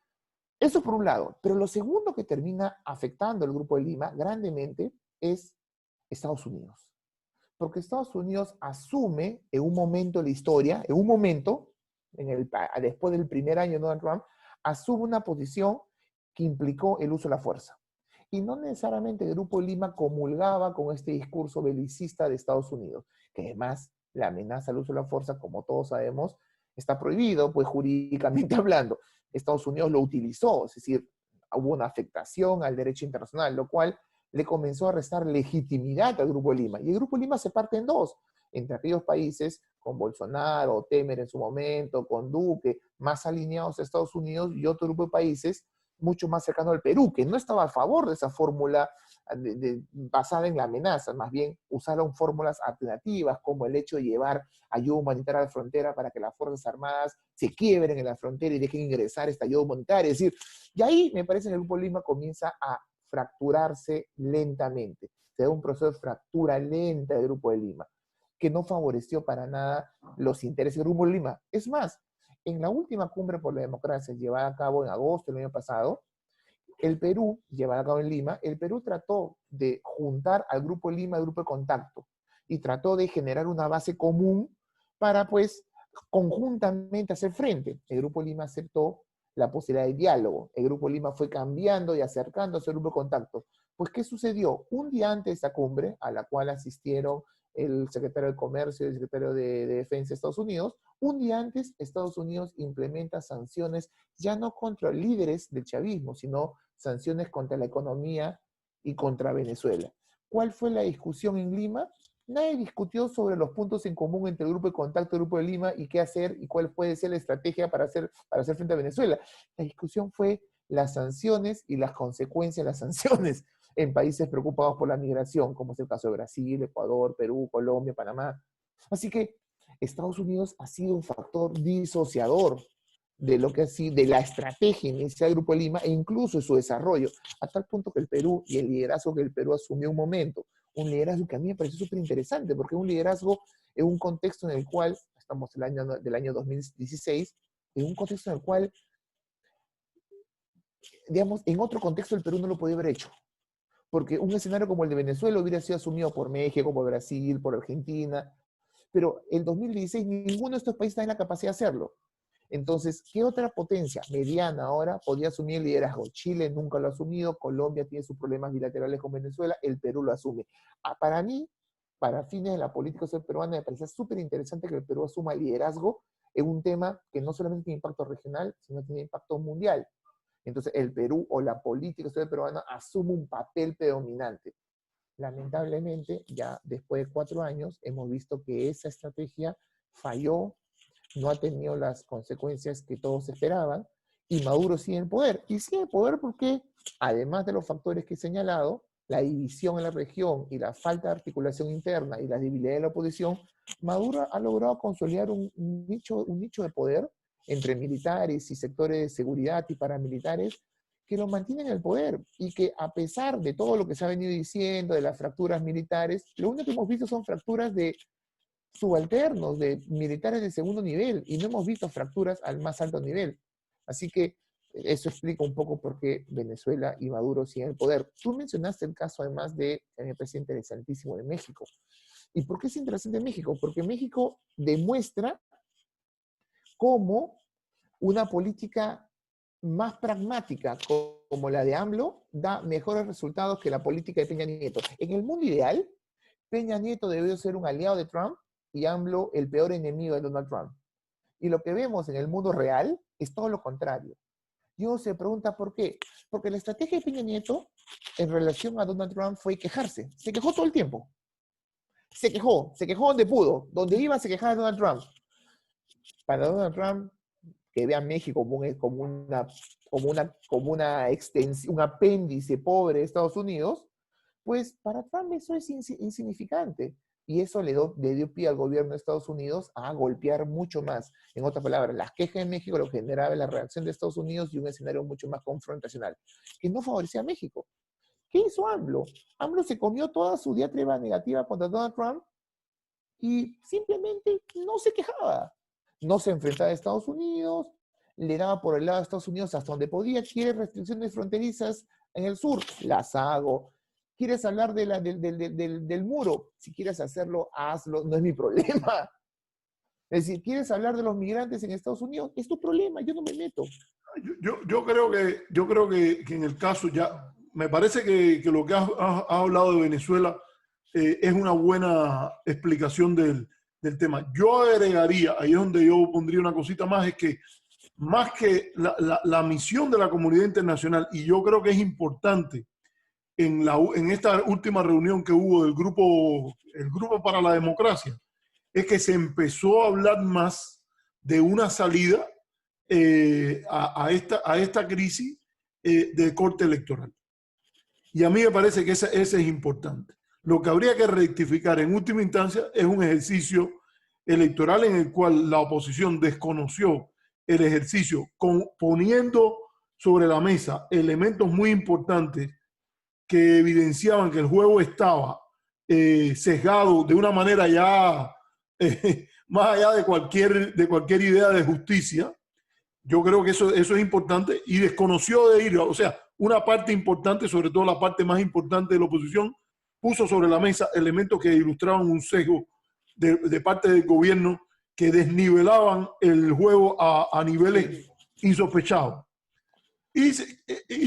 eso por un lado. Pero lo segundo que termina afectando al Grupo de Lima grandemente es Estados Unidos. Porque Estados Unidos asume en un momento de la historia, en un momento, después del primer año de Donald Trump, asume una posición que implicó el uso de la fuerza. Y no necesariamente el Grupo de Lima comulgaba con este discurso belicista de Estados Unidos, que además la amenaza al uso de la fuerza, como todos sabemos, está prohibido, pues jurídicamente hablando. Estados Unidos lo utilizó, es decir, hubo una afectación al derecho internacional, lo cual le comenzó a restar legitimidad al Grupo de Lima. Y el Grupo de Lima se parte en dos, entre aquellos países con Bolsonaro, Temer en su momento, con Duque, más alineados a Estados Unidos, y otro grupo de países mucho más cercano al Perú, que no estaba a favor de esa fórmula basada en la amenaza, más bien usaron fórmulas alternativas, como el hecho de llevar ayuda humanitaria a la frontera para que las Fuerzas Armadas se quiebren en la frontera y dejen ingresar esta ayuda humanitaria. Es decir, y ahí me parece que el Grupo de Lima comienza a fracturarse lentamente. Se da un proceso de fractura lenta del Grupo de Lima, que no favoreció para nada los intereses del Grupo de Lima. Es más, en la última cumbre por la democracia llevada a cabo en agosto del año pasado, el Perú, llevada a cabo en Lima, el Perú trató de juntar al Grupo de Lima, al Grupo de Contacto, y trató de generar una base común para, pues, conjuntamente hacer frente. El Grupo de Lima aceptó la posibilidad de diálogo. El Grupo de Lima fue cambiando y acercándose al Grupo de Contacto. Pues, ¿qué sucedió? Un día antes de esa cumbre, a la cual asistieron el secretario de Comercio y el secretario de Defensa de Estados Unidos, un día antes Estados Unidos implementa sanciones ya no contra líderes del chavismo, sino sanciones contra la economía y contra Venezuela. ¿Cuál fue la discusión en Lima? Nadie discutió sobre los puntos en común entre el Grupo de Contacto y el Grupo de Lima y qué hacer y cuál puede ser la estrategia para hacer frente a Venezuela. La discusión fue las sanciones y las consecuencias de las sanciones en países preocupados por la migración, como es el caso de Brasil, Ecuador, Perú, Colombia, Panamá. Así que Estados Unidos ha sido un factor disociador de lo que ha sido, de la estrategia inicial del Grupo de Lima e incluso de su desarrollo, a tal punto que el Perú y el liderazgo que el Perú asumió un momento, un liderazgo que a mí me pareció súper interesante, porque es un liderazgo en un contexto en el cual, estamos en el año 2016, en un contexto en el cual, digamos, en otro contexto el Perú no lo podía haber hecho. Porque un escenario como el de Venezuela hubiera sido asumido por México, por Brasil, por Argentina, pero en 2016 ninguno de estos países está en la capacidad de hacerlo. Entonces, ¿qué otra potencia mediana ahora podría asumir el liderazgo? Chile nunca lo ha asumido, Colombia tiene sus problemas bilaterales con Venezuela, el Perú lo asume. Para mí, para fines de la política peruana, me parece súper interesante que el Perú asuma liderazgo en un tema que no solamente tiene impacto regional, sino tiene impacto mundial. Entonces, el Perú o la política peruana asume un papel predominante. Lamentablemente, ya después de 4 años, hemos visto que esa estrategia falló, no ha tenido las consecuencias que todos esperaban, y Maduro sigue en el poder. Y sigue en el poder porque, además de los factores que he señalado, la división en la región y la falta de articulación interna y la debilidad de la oposición, Maduro ha logrado consolidar un nicho de poder entre militares y sectores de seguridad y paramilitares que lo mantienen en el poder y que a pesar de todo lo que se ha venido diciendo, de las fracturas militares, lo único que hemos visto son fracturas de subalternos, de militares de segundo nivel, y no hemos visto fracturas al más alto nivel. Así que eso explica un poco por qué Venezuela y Maduro siguen el poder. Tú mencionaste el caso además de, a mí me parece interesantísimo, de México. ¿Y por qué es interesante México? Porque México demuestra cómo una política más pragmática como la de AMLO da mejores resultados que la política de Peña Nieto. En el mundo ideal, Peña Nieto debió ser un aliado de Trump y AMLO el peor enemigo de Donald Trump. Y lo que vemos en el mundo real es todo lo contrario. Y uno se pregunta por qué. Porque la estrategia de Peña Nieto en relación a Donald Trump fue quejarse. Se quejó todo el tiempo. Se quejó donde pudo. Donde iba se quejaba de Donald Trump. Para Donald Trump, que ve a México un apéndice pobre de Estados Unidos, pues para Trump eso es insignificante. Y eso le dio pie al gobierno de Estados Unidos a golpear mucho más. En otras palabras, las quejas de México lo que generaba la reacción de Estados Unidos y un escenario mucho más confrontacional, que no favorecía a México. ¿Qué hizo AMLO? AMLO se comió toda su diatriba negativa contra Donald Trump y simplemente no se quejaba. No se enfrentaba a Estados Unidos, le daba por el lado de Estados Unidos hasta donde podía, quiere restricciones fronterizas en el sur, las hago. ¿Quieres hablar del muro? Si quieres hacerlo, hazlo, no es mi problema. Es decir, ¿quieres hablar de los migrantes en Estados Unidos? Es tu problema, yo no me meto. Yo creo que en el caso ya, me parece que lo que has hablado de Venezuela es una buena explicación del tema. Yo agregaría, ahí es donde yo pondría una cosita más, es que más que la misión de la comunidad internacional, y yo creo que es importante en esta última reunión que hubo el Grupo para la Democracia, es que se empezó a hablar más de una salida a esta crisis de corte electoral. Y a mí me parece que ese es importante. Lo que habría que rectificar en última instancia es un ejercicio electoral en el cual la oposición desconoció el ejercicio, poniendo sobre la mesa elementos muy importantes que evidenciaban que el juego estaba sesgado de una manera ya más allá de cualquier idea de justicia. Yo creo que eso es importante, y desconoció de ir, o sea, una parte importante, sobre todo la parte más importante de la oposición, puso sobre la mesa elementos que ilustraban un sesgo de parte del gobierno que desnivelaban el juego a niveles insospechados. Y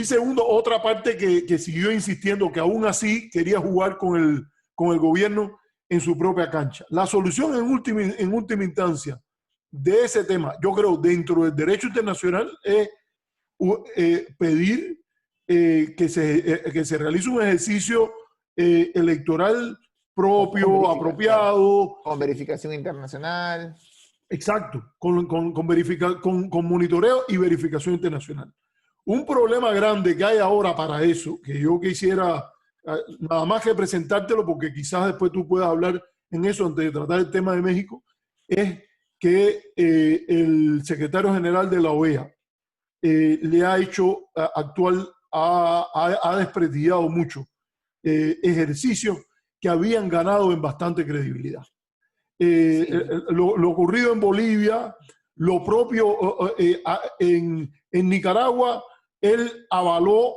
segundo, otra parte que siguió insistiendo que aún así quería jugar con el gobierno en su propia cancha. La solución en última instancia de ese tema, yo creo, dentro del derecho internacional, es pedir que se realice un ejercicio electoral propio, apropiado. Con verificación internacional. Exacto, con monitoreo y verificación internacional. Un problema grande que hay ahora para eso, que yo quisiera nada más que presentártelo, porque quizás después tú puedas hablar en eso antes de tratar el tema de México, es que el secretario general de la OEA le ha hecho ha desprestigiado mucho ejercicios que habían ganado en bastante credibilidad. Sí. Lo ocurrido en Bolivia, lo propio en Nicaragua, él avaló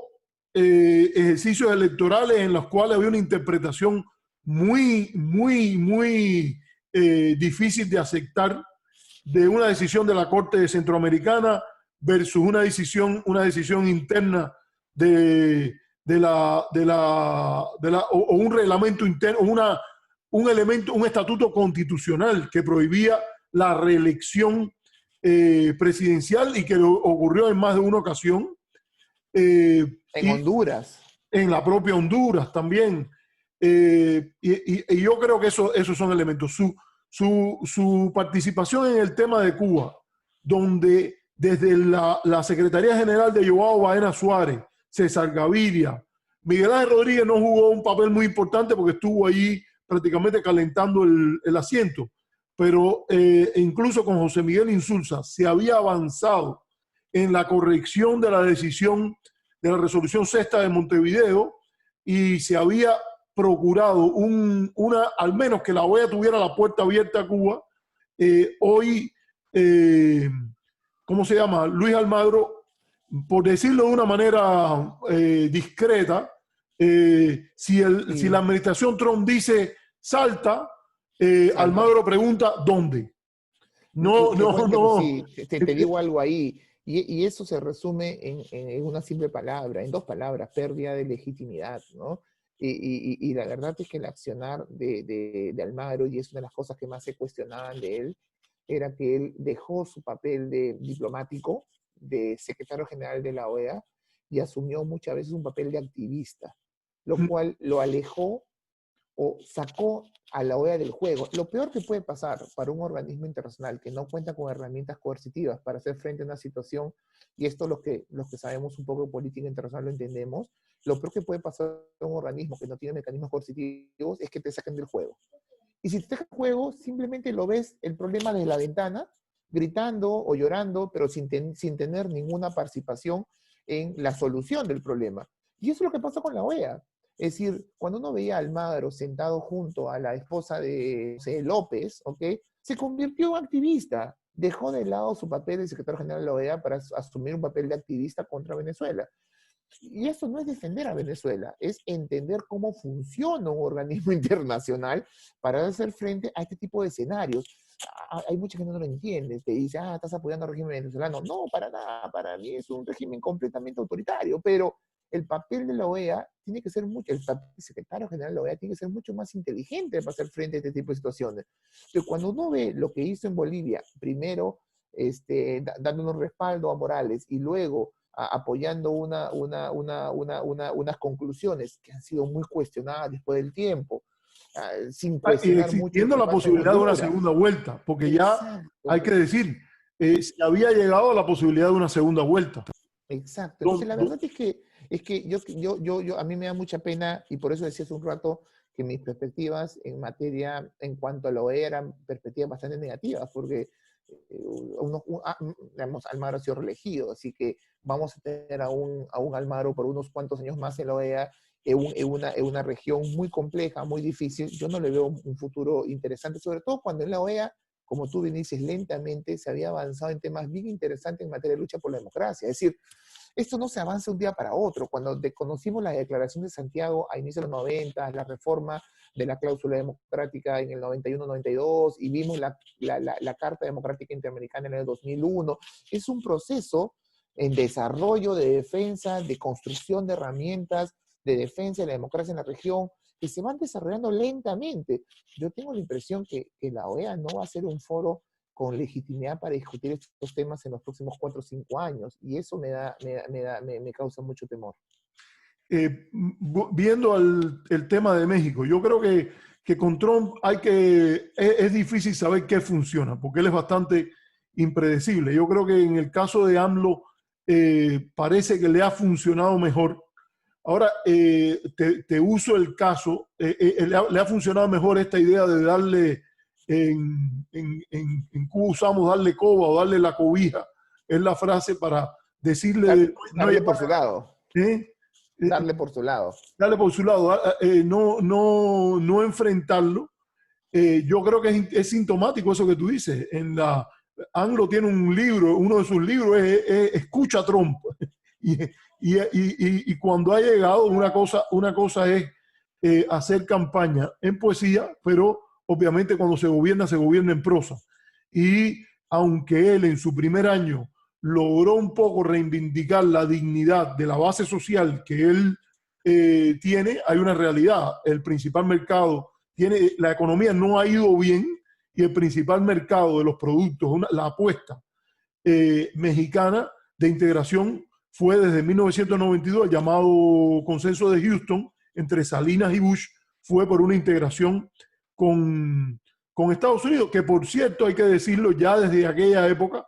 ejercicios electorales en los cuales había una interpretación muy difícil de aceptar de una decisión de la Corte Centroamericana versus una decisión interna o un reglamento interno, un estatuto constitucional que prohibía la reelección presidencial, y que ocurrió en más de una ocasión. En Honduras. En la propia Honduras también. Y yo creo que esos son elementos. Su participación en el tema de Cuba, donde desde la Secretaría General de Joao Baena Suárez, César Gaviria, Miguel Ángel Rodríguez no jugó un papel muy importante porque estuvo ahí prácticamente calentando el asiento, pero incluso con José Miguel Insulza se había avanzado en la corrección de la decisión de la resolución sexta de Montevideo, y se había procurado al menos que la OEA tuviera la puerta abierta a Cuba. Hoy, ¿cómo se llama? Luis Almagro, por decirlo de una manera discreta, si la administración Trump dice salta, Almagro pregunta ¿dónde? No. Sí, te digo algo ahí. Y eso se resume en una simple palabra, en dos palabras: pérdida de legitimidad, ¿no? Y la verdad es que el accionar de Almagro, y es una de las cosas que más se cuestionaban de él, era que él dejó su papel de diplomático, de secretario general de la OEA, y asumió muchas veces un papel de activista, lo cual lo alejó o sacó a la OEA del juego. Lo peor que puede pasar para un organismo internacional que no cuenta con herramientas coercitivas para hacer frente a una situación, y esto los que sabemos un poco de política internacional lo entendemos, lo peor que puede pasar a un organismo que no tiene mecanismos coercitivos es que te saquen del juego. Y si te sacan del juego, simplemente lo ves el problema desde la ventana, gritando o llorando, pero sin tener ninguna participación en la solución del problema. Y eso es lo que pasó con la OEA. Es decir, cuando uno veía a Almagro sentado junto a la esposa de José López, ¿ok?, se convirtió en activista. Dejó de lado su papel de secretario general de la OEA para asumir un papel de activista contra Venezuela. Y eso no es defender a Venezuela, es entender cómo funciona un organismo internacional para hacer frente a este tipo de escenarios. Hay mucha gente que no lo entiende, te dice, estás apoyando al régimen venezolano. No, para nada, para mí es un régimen completamente autoritario, pero el papel de la OEA tiene que ser mucho, el secretario general de la OEA tiene que ser mucho más inteligente para hacer frente a este tipo de situaciones. Pero cuando uno ve lo que hizo en Bolivia, primero dando un respaldo a Morales y luego apoyando unas conclusiones que han sido muy cuestionadas después del tiempo, sin Y cuestionar mucho lo existiendo que la pasa en posibilidad de una Honduras. segunda vuelta, porque ya hay Exacto, que decir, se había llegado a la posibilidad de una segunda vuelta. exacto. Do- Entonces, la do- verdad es que a mí me da mucha pena, y por eso decía hace un rato que mis perspectivas en materia, en cuanto a lo eran perspectivas bastante negativas, porque digamos, Almagro ha sido reelegido, así que vamos a tener a un Almagro por unos cuantos años más en la OEA, en una región muy compleja, muy difícil. Yo no le veo un futuro interesante, sobre todo cuando en la OEA, como tú bien dices, lentamente se había avanzado en temas bien interesantes en materia de lucha por la democracia. Es decir, esto no se avanza un día para otro. Cuando conocimos la Declaración de Santiago a inicios de los 90, la reforma de la cláusula democrática en el 91-92 y vimos la Carta Democrática Interamericana en el 2001, es un proceso en desarrollo de defensa, de construcción de herramientas, de defensa de la democracia en la región, que se van desarrollando lentamente. Yo tengo la impresión que la OEA no va a ser un foro con legitimidad para discutir estos temas en los próximos 4 o 5 años, y eso me causa mucho temor. Viendo el tema de México, yo creo que con Trump es difícil saber qué funciona, porque él es bastante impredecible. Yo creo que en el caso de AMLO parece que le ha funcionado mejor. Ahora, te uso el caso, le ha funcionado mejor esta idea de darle, en Cuba usamos darle coba o darle la cobija, es la frase para decirle, no Darle llevar, por su lado. ¿eh? Darle por su lado. Darle por su lado, no enfrentarlo. Yo creo que es sintomático eso que tú dices. Anglo tiene un libro, uno de sus libros es Escucha a Trump. Y, y cuando ha llegado, una cosa es hacer campaña en poesía, pero obviamente cuando se gobierna en prosa. Y aunque él en su primer año logró un poco reivindicar la dignidad de la base social que él tiene, hay una realidad. El principal mercado la economía no ha ido bien y el principal mercado de los productos, la apuesta mexicana de integración fue desde 1992, el llamado Consenso de Houston entre Salinas y Bush, fue por una integración con Estados Unidos, que por cierto, hay que decirlo, ya desde aquella época,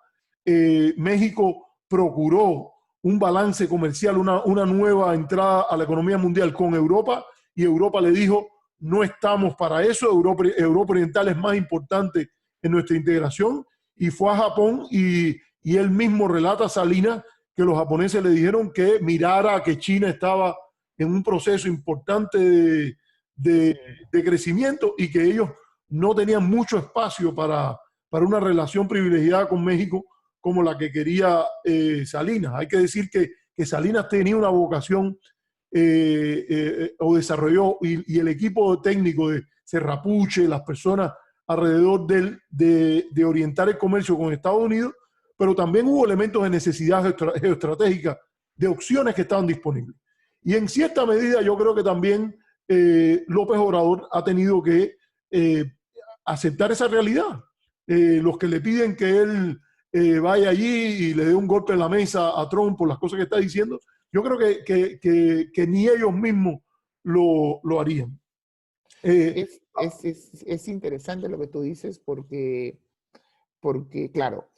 México procuró un balance comercial, una nueva entrada a la economía mundial con Europa, y Europa le dijo, no estamos para eso, Europa Oriental es más importante en nuestra integración, y fue a Japón y él mismo relata a Salinas que los japoneses le dijeron que mirara que China estaba en un proceso importante de crecimiento y que ellos no tenían mucho espacio para una relación privilegiada con México como la que quería Salinas. Hay que decir que Salinas tenía una vocación o desarrolló, y el equipo técnico de Serrapuche, las personas alrededor de orientar el comercio con Estados Unidos, pero también hubo elementos de necesidad geoestratégica, de opciones que estaban disponibles. Y en cierta medida yo creo que también López Obrador ha tenido que aceptar esa realidad. Los que le piden que él vaya allí y le dé un golpe en la mesa a Trump por las cosas que está diciendo, yo creo que ni ellos mismos lo harían. Es interesante lo que tú dices porque claro,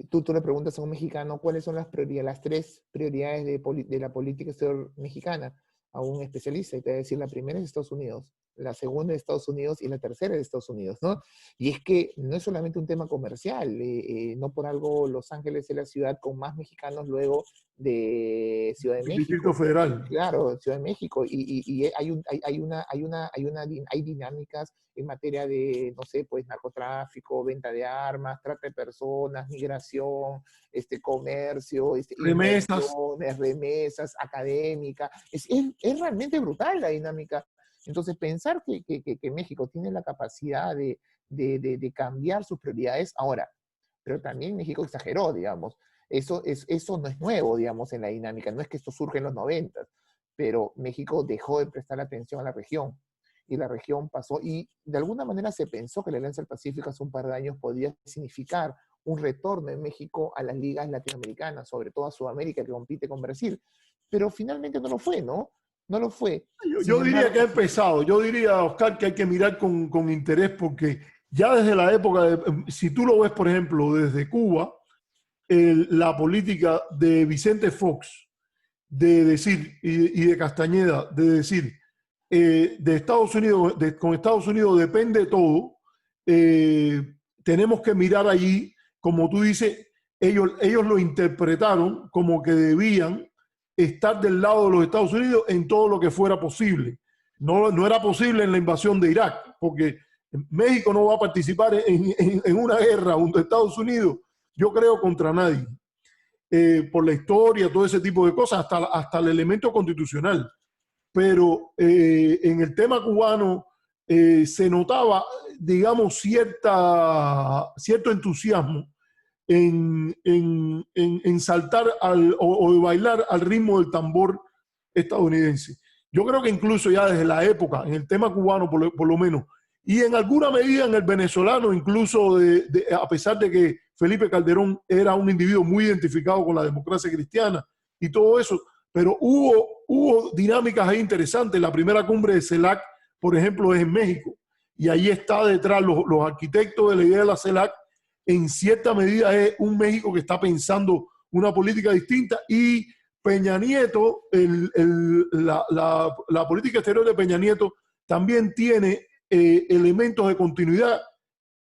tú le preguntas a un mexicano cuáles son las prioridades, las 3 prioridades de la política exterior mexicana, a un especialista, y te va a decir la primera es Estados Unidos, la segunda de Estados Unidos y la tercera de Estados Unidos, ¿no? Y es que no es solamente un tema comercial, no por algo Los Ángeles es la ciudad con más mexicanos luego de Ciudad de El Distrito México. Federal. Claro, Ciudad de México, y hay dinámicas en materia de, no sé, pues narcotráfico, venta de armas, trata de personas, migración, comercio, Remesas. inversiones, remesas, académica. Es realmente brutal la dinámica. Entonces, pensar que México tiene la capacidad de cambiar sus prioridades ahora, pero también México exageró, digamos. Eso no es nuevo, digamos, en la dinámica. No es que esto surge en los 90, pero México dejó de prestar atención a la región. Y la región pasó, y de alguna manera se pensó que la Alianza del Pacífico hace un par de años podía significar un retorno en México a las ligas latinoamericanas, sobre todo a Sudamérica, que compite con Brasil. Pero finalmente no lo fue, ¿no? No lo fue. Sin Yo diría que ha embargo, empezado. Yo diría, Oscar, que hay que mirar con interés porque ya desde la época, si tú lo ves, por ejemplo, desde Cuba, la política de Vicente Fox, de decir, y de Castañeda, de decir, de Estados Unidos, con Estados Unidos depende todo, tenemos que mirar allí, como tú dices, ellos lo interpretaron como que debían estar del lado de los Estados Unidos en todo lo que fuera posible. No era posible en la invasión de Irak, porque México no va a participar en una guerra junto a Estados Unidos, yo creo, contra nadie. Por la historia, todo ese tipo de cosas, hasta el elemento constitucional. Pero en el tema cubano se notaba, digamos, cierto entusiasmo en saltar o de bailar al ritmo del tambor estadounidense. Yo creo que incluso ya desde la época, en el tema cubano por lo menos, y en alguna medida en el venezolano, incluso a pesar de que Felipe Calderón era un individuo muy identificado con la democracia cristiana y todo eso, pero hubo dinámicas ahí interesantes. La primera cumbre de CELAC, por ejemplo, es en México, y ahí está detrás los arquitectos de la idea de la CELAC. En cierta medida es un México que está pensando una política distinta, y Peña Nieto, la política exterior de Peña Nieto también tiene elementos de continuidad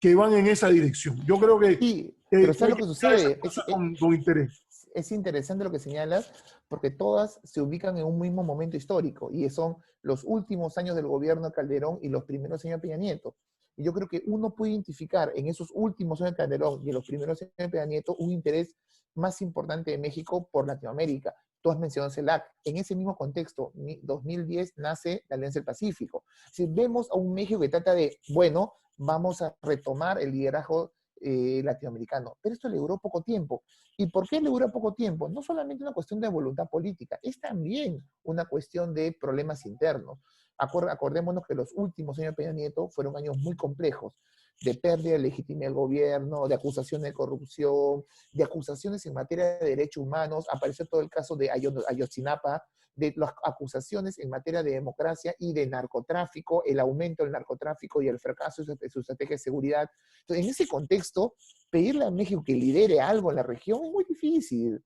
que van en esa dirección. Yo creo que sí, pero hay ¿sabes lo que que mirar esas sucede? cosas con interés. Es interesante lo que señalas, porque todas se ubican en un mismo momento histórico, y son los últimos años del gobierno de Calderón y los primeros años de Peña Nieto. Y yo creo que uno puede identificar en esos últimos años de Calderón y en los primeros años de Peña Nieto un interés más importante de México por Latinoamérica. Tú has mencionado CELAC. En ese mismo contexto, 2010 nace la Alianza del Pacífico. Si vemos a un México que trata de, bueno, vamos a retomar el liderazgo latinoamericano, pero esto le duró poco tiempo. ¿Y por qué le dura poco tiempo? No solamente una cuestión de voluntad política, es también una cuestión de problemas internos. Acordémonos que los últimos años de Peña Nieto fueron años muy complejos, de pérdida de legitimidad del gobierno, de acusaciones de corrupción, de acusaciones en materia de derechos humanos. Apareció todo el caso de Ayotzinapa, de las acusaciones en materia de democracia y de narcotráfico, el aumento del narcotráfico y el fracaso de su estrategia de seguridad. Entonces, en ese contexto, pedirle a México que lidere algo en la región es muy difícil.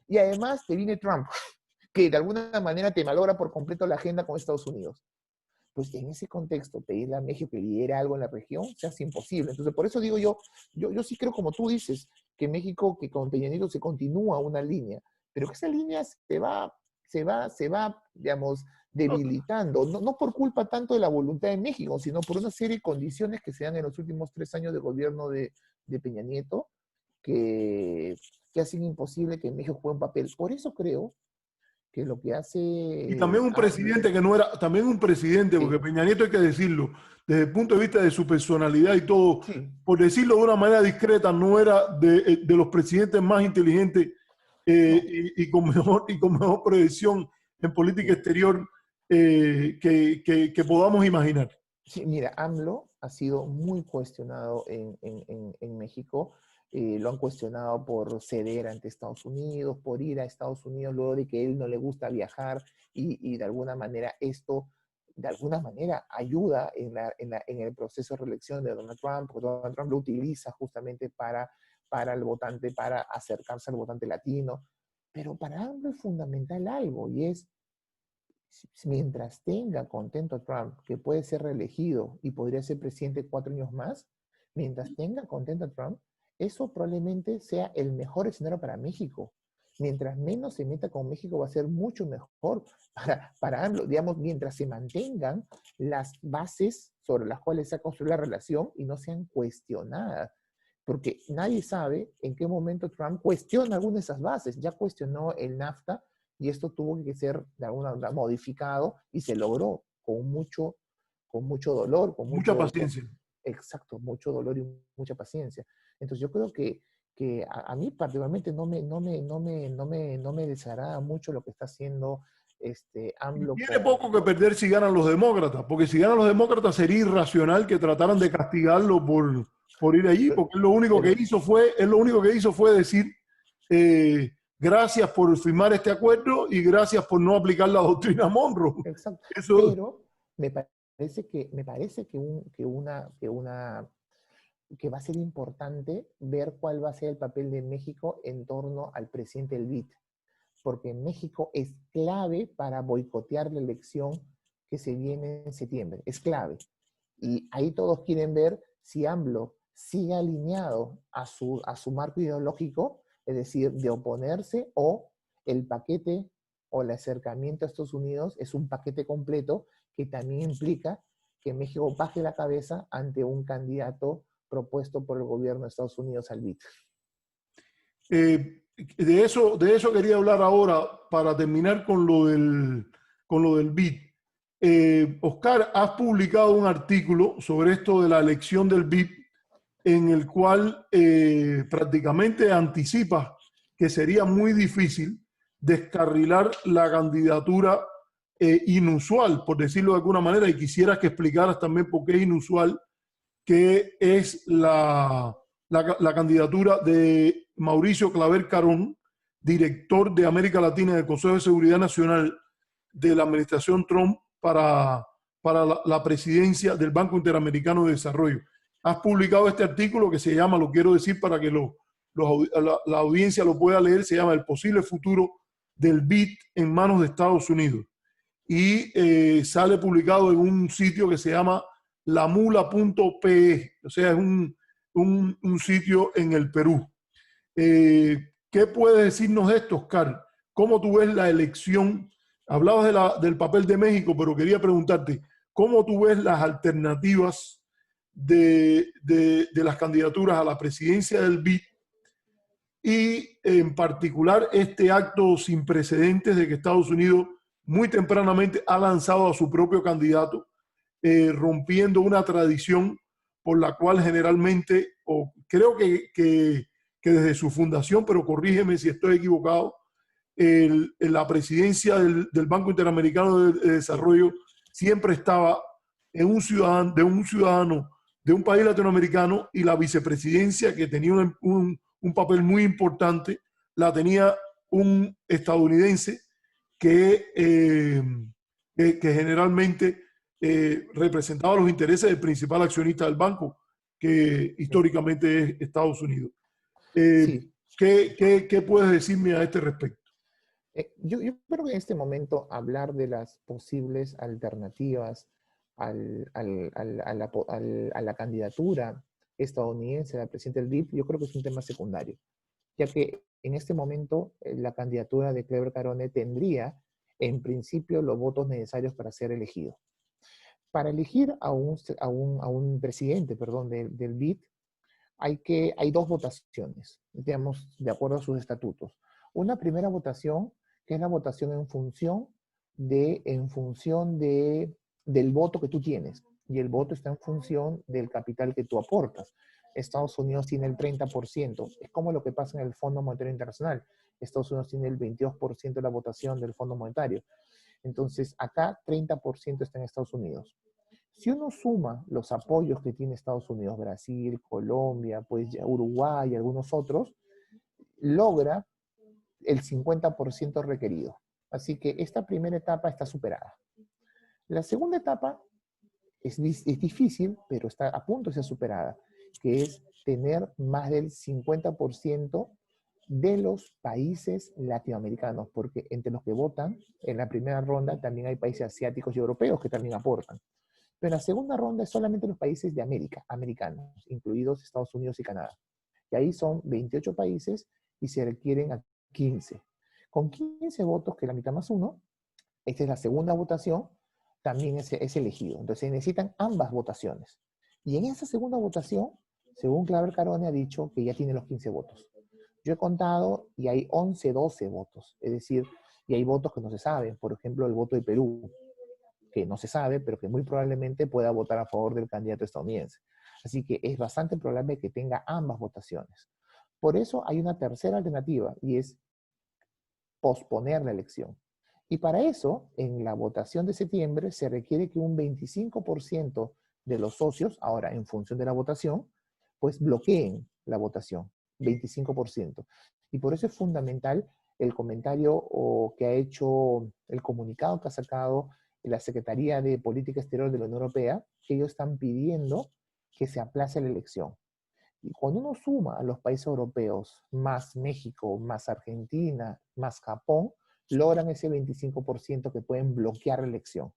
Y además te viene Trump, que de alguna manera te malogra por completo la agenda con Estados Unidos. Pues en ese contexto, pedirle a México que lidere algo en la región se hace imposible. Entonces, por eso digo yo sí creo, como tú dices, que México, que con Peña Nieto se continúa una línea, pero que esa línea se va, digamos, debilitando, no por culpa tanto de la voluntad de México, sino por una serie de condiciones que se dan en los últimos 3 años de gobierno de Peña Nieto, que hacen imposible que México juegue un papel. Por eso creo que lo que Y también hace un AMLO, presidente que no era, también un presidente, porque sí, Peña Nieto, hay que decirlo, desde el punto de vista de su personalidad y todo, sí, por decirlo de una manera discreta, no era de los presidentes más inteligentes no, y con mejor proyección en política sí. exterior que podamos imaginar. Sí, mira, AMLO ha sido muy cuestionado en México. Lo han cuestionado por ceder ante Estados Unidos, por ir a Estados Unidos luego de que a él no le gusta viajar, y de alguna manera esto, de alguna manera, ayuda en el proceso de reelección de Donald Trump, porque Donald Trump lo utiliza justamente para el votante, para acercarse al votante latino. Pero para AMLO es fundamental algo, y es mientras tenga contento a Trump, que puede ser reelegido y podría ser presidente 4 años más, mientras tenga contento a Trump, eso probablemente sea el mejor escenario para México. Mientras menos se meta con México va a ser mucho mejor para AMLO, digamos, mientras se mantengan las bases sobre las cuales se ha construido la relación y no sean cuestionadas. Porque nadie sabe en qué momento Trump cuestiona alguna de esas bases. Ya cuestionó el NAFTA y esto tuvo que ser de alguna manera modificado y se logró con mucho dolor, Mucha paciencia. exacto, mucho dolor y mucha paciencia. Entonces yo creo que a mí particularmente no me desagrada mucho lo que está haciendo AMLO. Tiene poco que perder si ganan los demócratas, porque si ganan los demócratas sería irracional que trataran de castigarlo por ir allí, porque él lo único que hizo fue decir gracias por firmar este acuerdo y gracias por no aplicar la doctrina Monroe. Exacto. Eso, pero me parece que va a ser importante ver cuál va a ser el papel de México en torno al presidente del BID, porque México es clave para boicotear la elección que se viene en septiembre, es clave. Y ahí todos quieren ver si AMLO sigue alineado a su marco ideológico, es decir, de oponerse, o el paquete o el acercamiento a Estados Unidos es un paquete completo que también implica que México baje la cabeza ante un candidato propuesto por el gobierno de Estados Unidos al BID. de eso quería hablar ahora para terminar con lo del BID. Oscar, has publicado un artículo sobre esto de la elección del BID en el cual prácticamente anticipas que sería muy difícil descarrilar la candidatura inusual, por decirlo de alguna manera, y quisieras que explicaras también por qué es inusual, que es la candidatura de Mauricio Claver Carón, director de América Latina del Consejo de Seguridad Nacional de la administración Trump para la presidencia del Banco Interamericano de Desarrollo. Has publicado este artículo que se llama, lo quiero decir para que la audiencia lo pueda leer, se llama El posible futuro del BID en manos de Estados Unidos. Y sale publicado en un sitio que se llama lamula.pe, o sea, es un sitio en el Perú. ¿Qué puedes decirnos de esto, Oscar? ¿Cómo tú ves la elección? Hablabas del papel de México, pero quería preguntarte, ¿cómo tú ves las alternativas de las candidaturas a la presidencia del BID y en particular este acto sin precedentes de que Estados Unidos muy tempranamente ha lanzado a su propio candidato, rompiendo una tradición por la cual generalmente, o creo que desde su fundación, pero corrígeme si estoy equivocado, la presidencia del Banco Interamericano de Desarrollo siempre estaba en un ciudadano de un país latinoamericano, y la vicepresidencia, que tenía un papel muy importante, la tenía un estadounidense que generalmente representaba los intereses del principal accionista del banco, que históricamente es Estados Unidos. Sí. ¿Qué puedes decirme a este respecto? Yo creo que en este momento hablar de las posibles alternativas a la candidatura estadounidense a la presidenta del BID, yo creo que es un tema secundario, ya que en este momento la candidatura de Clever Caroné tendría, en principio, los votos necesarios para ser elegido. Para elegir a un presidente, perdón, del BID, hay dos votaciones, digamos, de acuerdo a sus estatutos. Una primera votación, que es la votación en función del voto que tú tienes. Y el voto está en función del capital que tú aportas. Estados Unidos tiene el 30%. Es como lo que pasa en el Fondo Monetario Internacional. Estados Unidos tiene el 22% de la votación del Fondo Monetario. Entonces, acá 30% está en Estados Unidos. Si uno suma los apoyos que tiene Estados Unidos, Brasil, Colombia, pues Uruguay y algunos otros, logra el 50% requerido. Así que esta primera etapa está superada. La segunda etapa es difícil, pero está a punto de ser superada, que es tener más del 50% de los países latinoamericanos, porque entre los que votan en la primera ronda también hay países asiáticos y europeos que también aportan. Pero en la segunda ronda es solamente los países de América, americanos, incluidos Estados Unidos y Canadá. Y ahí son 28 países y se requieren a 15. Con 15 votos, que es la mitad más uno, esta es la segunda votación, también es elegido. Entonces se necesitan ambas votaciones. Y en esa segunda votación, según Claver Carone ha dicho que ya tiene los 15 votos. Yo he contado y hay 11, 12 votos. Es decir, y hay votos que no se saben. Por ejemplo, el voto de Perú, que no se sabe, pero que muy probablemente pueda votar a favor del candidato estadounidense. Así que es bastante probable que tenga ambas votaciones. Por eso hay una tercera alternativa y es posponer la elección. Y para eso, en la votación de septiembre, se requiere que un 25% de los socios, ahora en función de la votación, pues bloqueen la votación, 25%. Y por eso es fundamental el comentario que ha hecho, el comunicado que ha sacado la Secretaría de Política Exterior de la Unión Europea, que ellos están pidiendo que se aplace la elección. Y cuando uno suma a los países europeos, más México, más Argentina, más Japón, logran ese 25% que pueden bloquear la elección.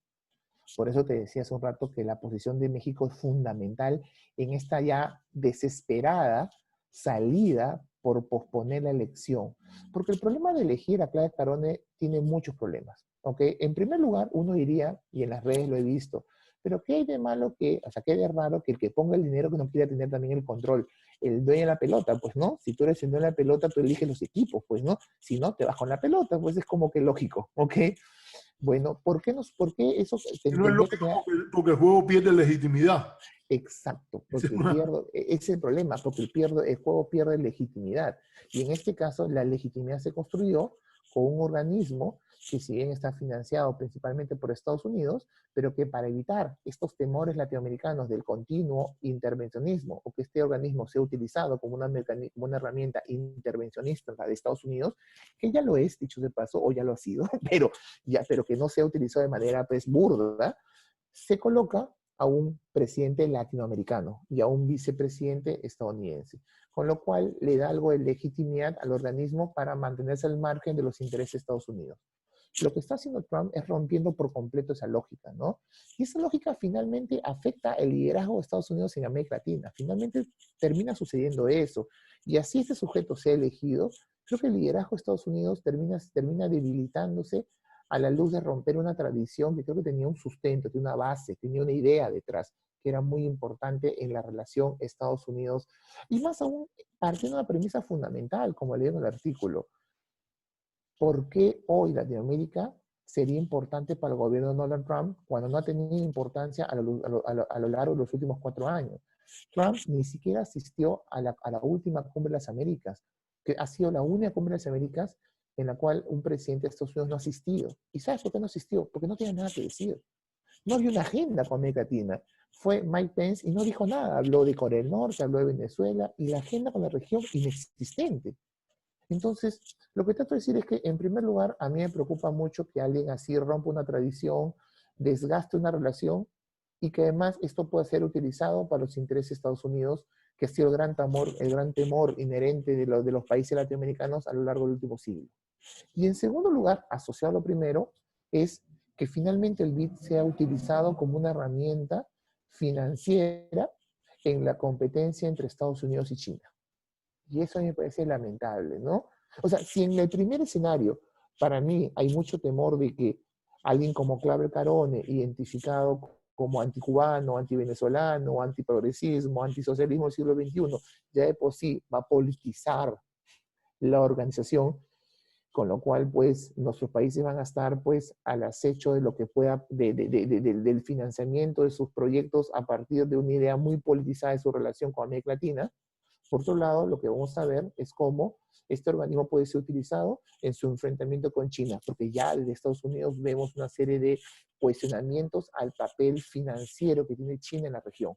Por eso te decía hace un rato que la posición de México es fundamental en esta ya desesperada salida por posponer la elección. Porque el problema de elegir a Claver Carone tiene muchos problemas. ¿Okay? En primer lugar, uno diría, y en las redes lo he visto, pero ¿qué hay de malo que, o sea, qué de raro que el que ponga el dinero que no quiera tener también el control? El dueño de la pelota, pues no. Si tú eres el dueño de la pelota, tú eliges los equipos, pues no. Si no, te vas con la pelota, pues es como que lógico, ¿ok? Bueno, ¿por qué eso se No es entendía que lógico tenía? porque el juego pierde legitimidad. Exacto, porque ese es el problema, porque el juego pierde legitimidad. Y en este caso, la legitimidad se construyó con un organismo que si bien está financiado principalmente por Estados Unidos, pero que para evitar estos temores latinoamericanos del continuo intervencionismo o que este organismo sea utilizado como una herramienta intervencionista de Estados Unidos, que ya lo es, dicho de paso, o ya lo ha sido, pero que no sea utilizado de manera pues burda, se coloca a un presidente latinoamericano y a un vicepresidente estadounidense, con lo cual le da algo de legitimidad al organismo para mantenerse al margen de los intereses de Estados Unidos. Lo que está haciendo Trump es rompiendo por completo esa lógica, ¿no? Y esa lógica finalmente afecta el liderazgo de Estados Unidos en América Latina. Finalmente termina sucediendo eso. Y así este sujeto sea elegido, creo que el liderazgo de Estados Unidos termina debilitándose a la luz de romper una tradición que creo que tenía un sustento, tenía una base, tenía una idea detrás, que era muy importante en la relación Estados Unidos. Y más aún, partiendo de una premisa fundamental, como leí en el artículo. ¿Por qué hoy Latinoamérica sería importante para el gobierno de Donald Trump cuando no ha tenido importancia a lo largo de los últimos 4 años? Trump ni siquiera asistió a la última cumbre de las Américas, que ha sido la única cumbre de las Américas en la cual un presidente de Estados Unidos no ha asistido. ¿Y sabes por qué no asistió? Porque no tenía nada que decir. No había una agenda con América Latina. Fue Mike Pence y no dijo nada. Habló de Corea del Norte, habló de Venezuela y la agenda con la región inexistente. Entonces, lo que trato de decir es que, en primer lugar, a mí me preocupa mucho que alguien así rompa una tradición, desgaste una relación y que además esto pueda ser utilizado para los intereses de Estados Unidos, que ha sido el gran temor inherente de los países latinoamericanos a lo largo del último siglo. Y en segundo lugar, asociado a lo primero, es que finalmente el BID sea utilizado como una herramienta financiera en la competencia entre Estados Unidos y China. Y eso a mí me parece lamentable, ¿no? O sea, si en el primer escenario, para mí, hay mucho temor de que alguien como Claver Carone, identificado como anticubano, antivenezolano, antiprogresismo, antisocialismo del siglo XXI, ya de por sí va a politizar la organización, con lo cual, pues, nuestros países van a estar, pues, al acecho de lo que pueda, del financiamiento de sus proyectos a partir de una idea muy politizada de su relación con América Latina. Por otro lado, lo que vamos a ver es cómo este organismo puede ser utilizado en su enfrentamiento con China, porque ya desde Estados Unidos vemos una serie de cuestionamientos al papel financiero que tiene China en la región.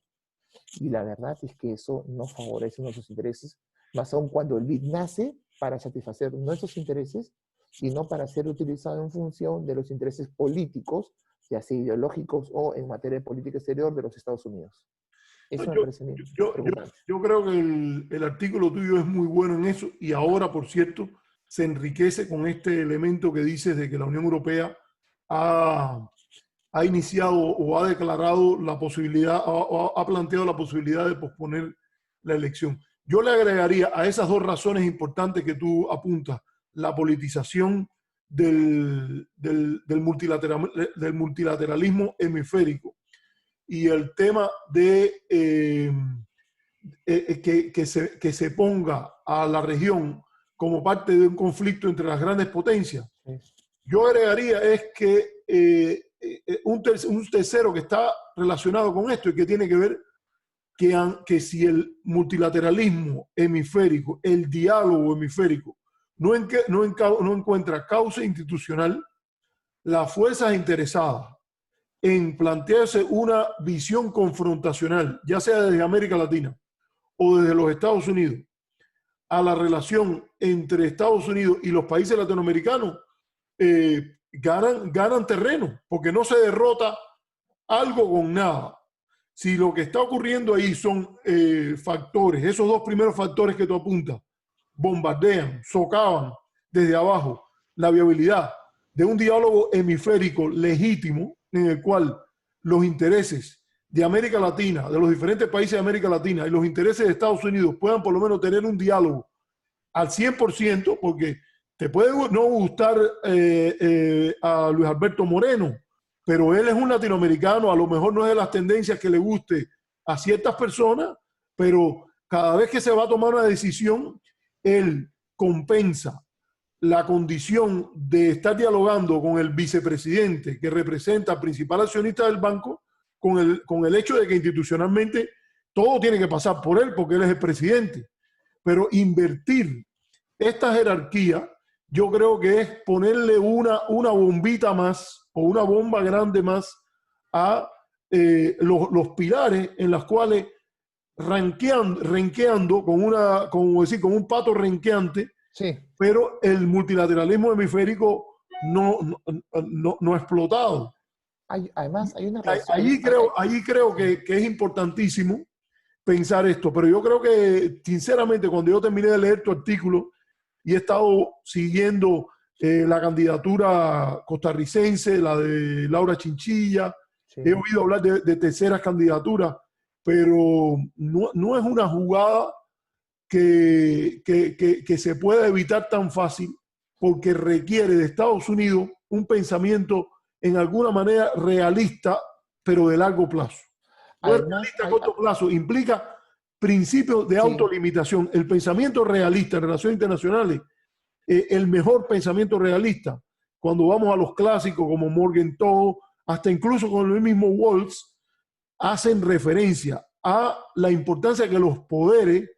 Y la verdad es que eso no favorece nuestros intereses, más aún cuando el BID nace para satisfacer nuestros intereses y no para ser utilizado en función de los intereses políticos, ya sea ideológicos o en materia de política exterior de los Estados Unidos. Eso me Yo, parece yo, yo, preocupante. yo creo que el artículo tuyo es muy bueno en eso y ahora, por cierto, se enriquece con este elemento que dices de que la Unión Europea ha iniciado o ha declarado la posibilidad, ha planteado la posibilidad de posponer la elección. Yo le agregaría a esas dos razones importantes que tú apuntas, la politización del multilateralismo hemisférico y el tema de que se ponga a la región como parte de un conflicto entre las grandes potencias. Sí. Yo agregaría es que un tercero que está relacionado con esto y que tiene que ver que si el multilateralismo hemisférico, el diálogo hemisférico, no encuentra causa institucional, las fuerzas interesadas en plantearse una visión confrontacional, ya sea desde América Latina o desde los Estados Unidos, a la relación entre Estados Unidos y los países latinoamericanos, ganan terreno, porque no se derrota algo con nada. Si lo que está ocurriendo ahí son factores, esos dos primeros factores que tú apuntas, bombardean, socavan desde abajo la viabilidad de un diálogo hemisférico legítimo en el cual los intereses de América Latina, de los diferentes países de América Latina y los intereses de Estados Unidos puedan por lo menos tener un diálogo al 100%, porque te puede no gustar a Luis Alberto Moreno, pero él es un latinoamericano, a lo mejor no es de las tendencias que le guste a ciertas personas, pero cada vez que se va a tomar una decisión, él compensa la condición de estar dialogando con el vicepresidente que representa al principal accionista del banco con el hecho de que institucionalmente todo tiene que pasar por él porque él es el presidente. Pero invertir esta jerarquía yo creo que es ponerle una bombita más o una bomba grande más a los pilares en los cuales renqueando como un pato renqueante, Sí. pero el multilateralismo hemisférico no ha explotado. Además, hay una razón. Allí creo que es importantísimo pensar esto, pero yo creo que, sinceramente, cuando yo terminé de leer tu artículo y he estado siguiendo la candidatura costarricense, la de Laura Chinchilla, Sí. he oído hablar de terceras candidaturas, pero no es una jugada que se pueda evitar tan fácil porque requiere de Estados Unidos un pensamiento en alguna manera realista, pero de largo plazo. No es Además, realista a corto plazo, implica principios de autolimitación. El pensamiento realista en relaciones internacionales, el mejor pensamiento realista, cuando vamos a los clásicos como Morgenthau, hasta incluso con el mismo Waltz, hacen referencia a la importancia de que los poderes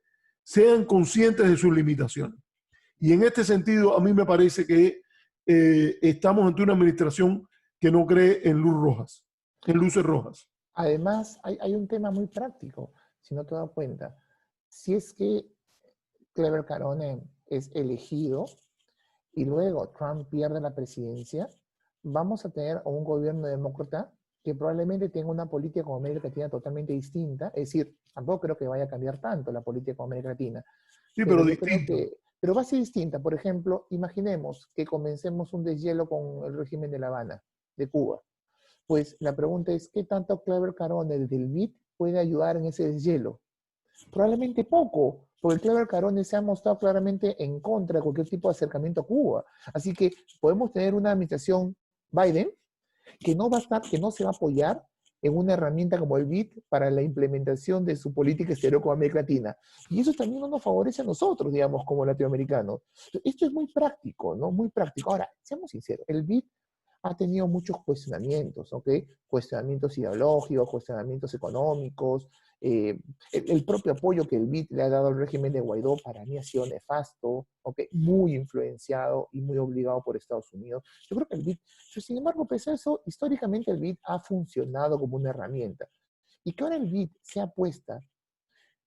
sean conscientes de sus limitaciones. Y en este sentido, a mí me parece que estamos ante una administración que no cree en luces rojas. Además, hay un tema muy práctico, si no te das cuenta. Si es que Clever Carone es elegido y luego Trump pierde la presidencia, vamos a tener un gobierno demócrata que probablemente tenga una política con América Latina totalmente distinta. Es decir, tampoco creo que vaya a cambiar tanto la política con América Latina. Sí, pero yo distinta. creo que, pero va a ser distinta. Por ejemplo, imaginemos que comencemos un deshielo con el régimen de La Habana, de Cuba. Pues la pregunta es, ¿qué tanto Clever Carone desde el BID puede ayudar en ese deshielo? Probablemente poco, porque Clever Carone se ha mostrado claramente en contra de cualquier tipo de acercamiento a Cuba. Así que podemos tener una administración Biden que no va a estar, que no se va a apoyar en una herramienta como el BID para la implementación de su política exterior con América Latina. Y eso también no nos favorece a nosotros, digamos, como latinoamericanos. Esto es muy práctico, ¿no? Muy práctico. Ahora, seamos sinceros, el BID ha tenido muchos cuestionamientos, ¿ok? Cuestionamientos ideológicos, cuestionamientos económicos. El propio apoyo que el BID le ha dado al régimen de Guaidó para mí ha sido nefasto, ¿ok? Muy influenciado y muy obligado por Estados Unidos. Yo creo que el BID, pero sin embargo, pese a eso, históricamente el BID ha funcionado como una herramienta. Y que ahora el BID sea puesta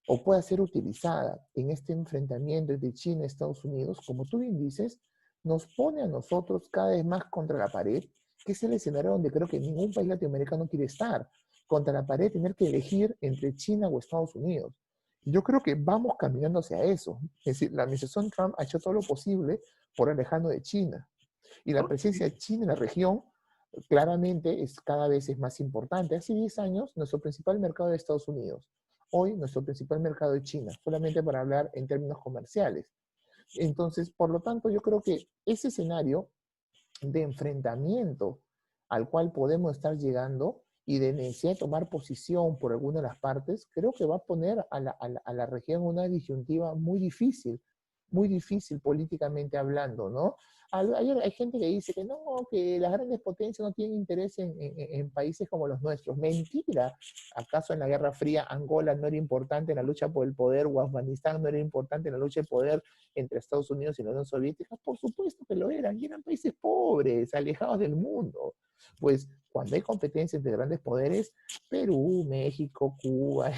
o pueda ser utilizada en este enfrentamiento entre China y Estados Unidos, como tú bien dices, nos pone a nosotros cada vez más contra la pared, que es el escenario donde creo que ningún país latinoamericano quiere estar, contra la pared, tener que elegir entre China o Estados Unidos. Yo creo que vamos caminando hacia eso. Es decir, la administración Trump ha hecho todo lo posible por alejarnos de China. Y la presencia de China en la región claramente cada vez es más importante. Hace 10 años, nuestro principal mercado era Estados Unidos. Hoy, nuestro principal mercado es China, solamente para hablar en términos comerciales. Entonces, por lo tanto, yo creo que ese escenario de enfrentamiento al cual podemos estar llegando y de necesidad de tomar posición por alguna de las partes, creo que va a poner a la región una disyuntiva muy difícil políticamente hablando, ¿no? Hay gente que dice que no, que las grandes potencias no tienen interés en países como los nuestros. Mentira. ¿Acaso en la Guerra Fría Angola no era importante en la lucha por el poder o Afganistán no era importante en la lucha de poder entre Estados Unidos y la Unión Soviética? Por supuesto que lo eran, y eran países pobres, alejados del mundo. Pues cuando hay competencia entre grandes poderes, Perú, México, Cuba,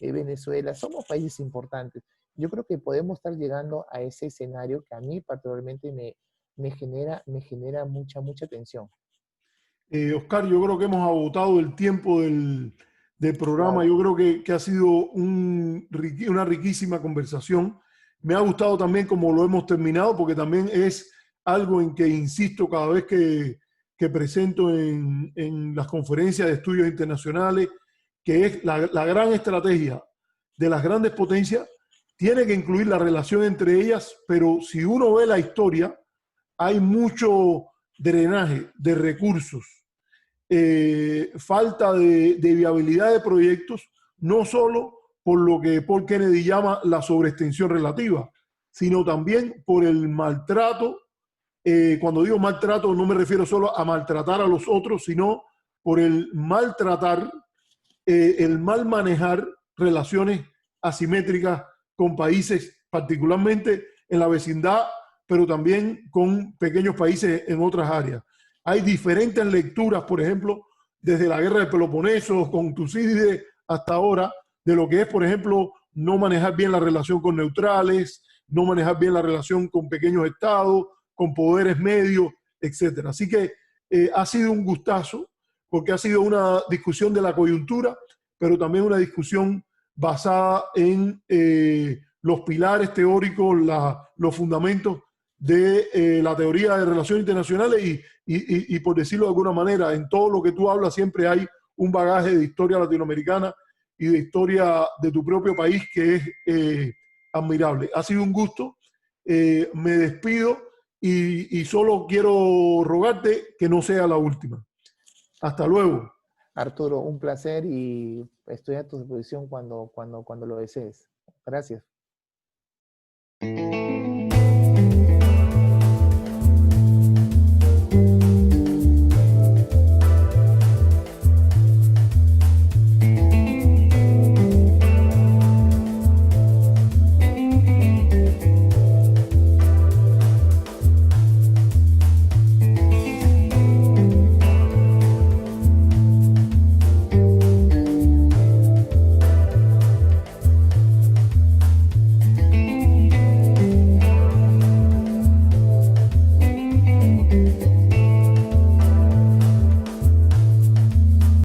Venezuela, somos países importantes. Yo creo que podemos estar llegando a ese escenario que a mí particularmente me genera mucha tensión. Oscar, yo creo que hemos agotado el tiempo del programa. Wow. Yo creo que ha sido una riquísima conversación. Me ha gustado también como lo hemos terminado, porque también es algo en que insisto cada vez que presento en las conferencias de estudios internacionales, que es la gran estrategia de las grandes potencias. Tiene que incluir la relación entre ellas, pero si uno ve la historia, hay mucho drenaje de recursos, falta de viabilidad de proyectos, no solo por lo que Paul Kennedy llama la sobreextensión relativa, sino también por el maltrato. Cuando digo maltrato no me refiero solo a maltratar a los otros, sino por el maltratar, el mal manejar relaciones asimétricas con países, particularmente en la vecindad, pero también con pequeños países en otras áreas. Hay diferentes lecturas, por ejemplo, desde la guerra de Peloponeso, con Tucídides, hasta ahora, de lo que es, por ejemplo, no manejar bien la relación con neutrales, no manejar bien la relación con pequeños estados, con poderes medios, etc. Así que ha sido un gustazo, porque ha sido una discusión de la coyuntura, pero también una discusión basada en los pilares teóricos, los fundamentos de la teoría de relaciones internacionales y por decirlo de alguna manera, en todo lo que tú hablas siempre hay un bagaje de historia latinoamericana y de historia de tu propio país que es admirable. Ha sido un gusto. Me despido y solo quiero rogarte que no sea la última. Hasta luego. Arturo, un placer y estoy a tu disposición cuando lo desees. Gracias.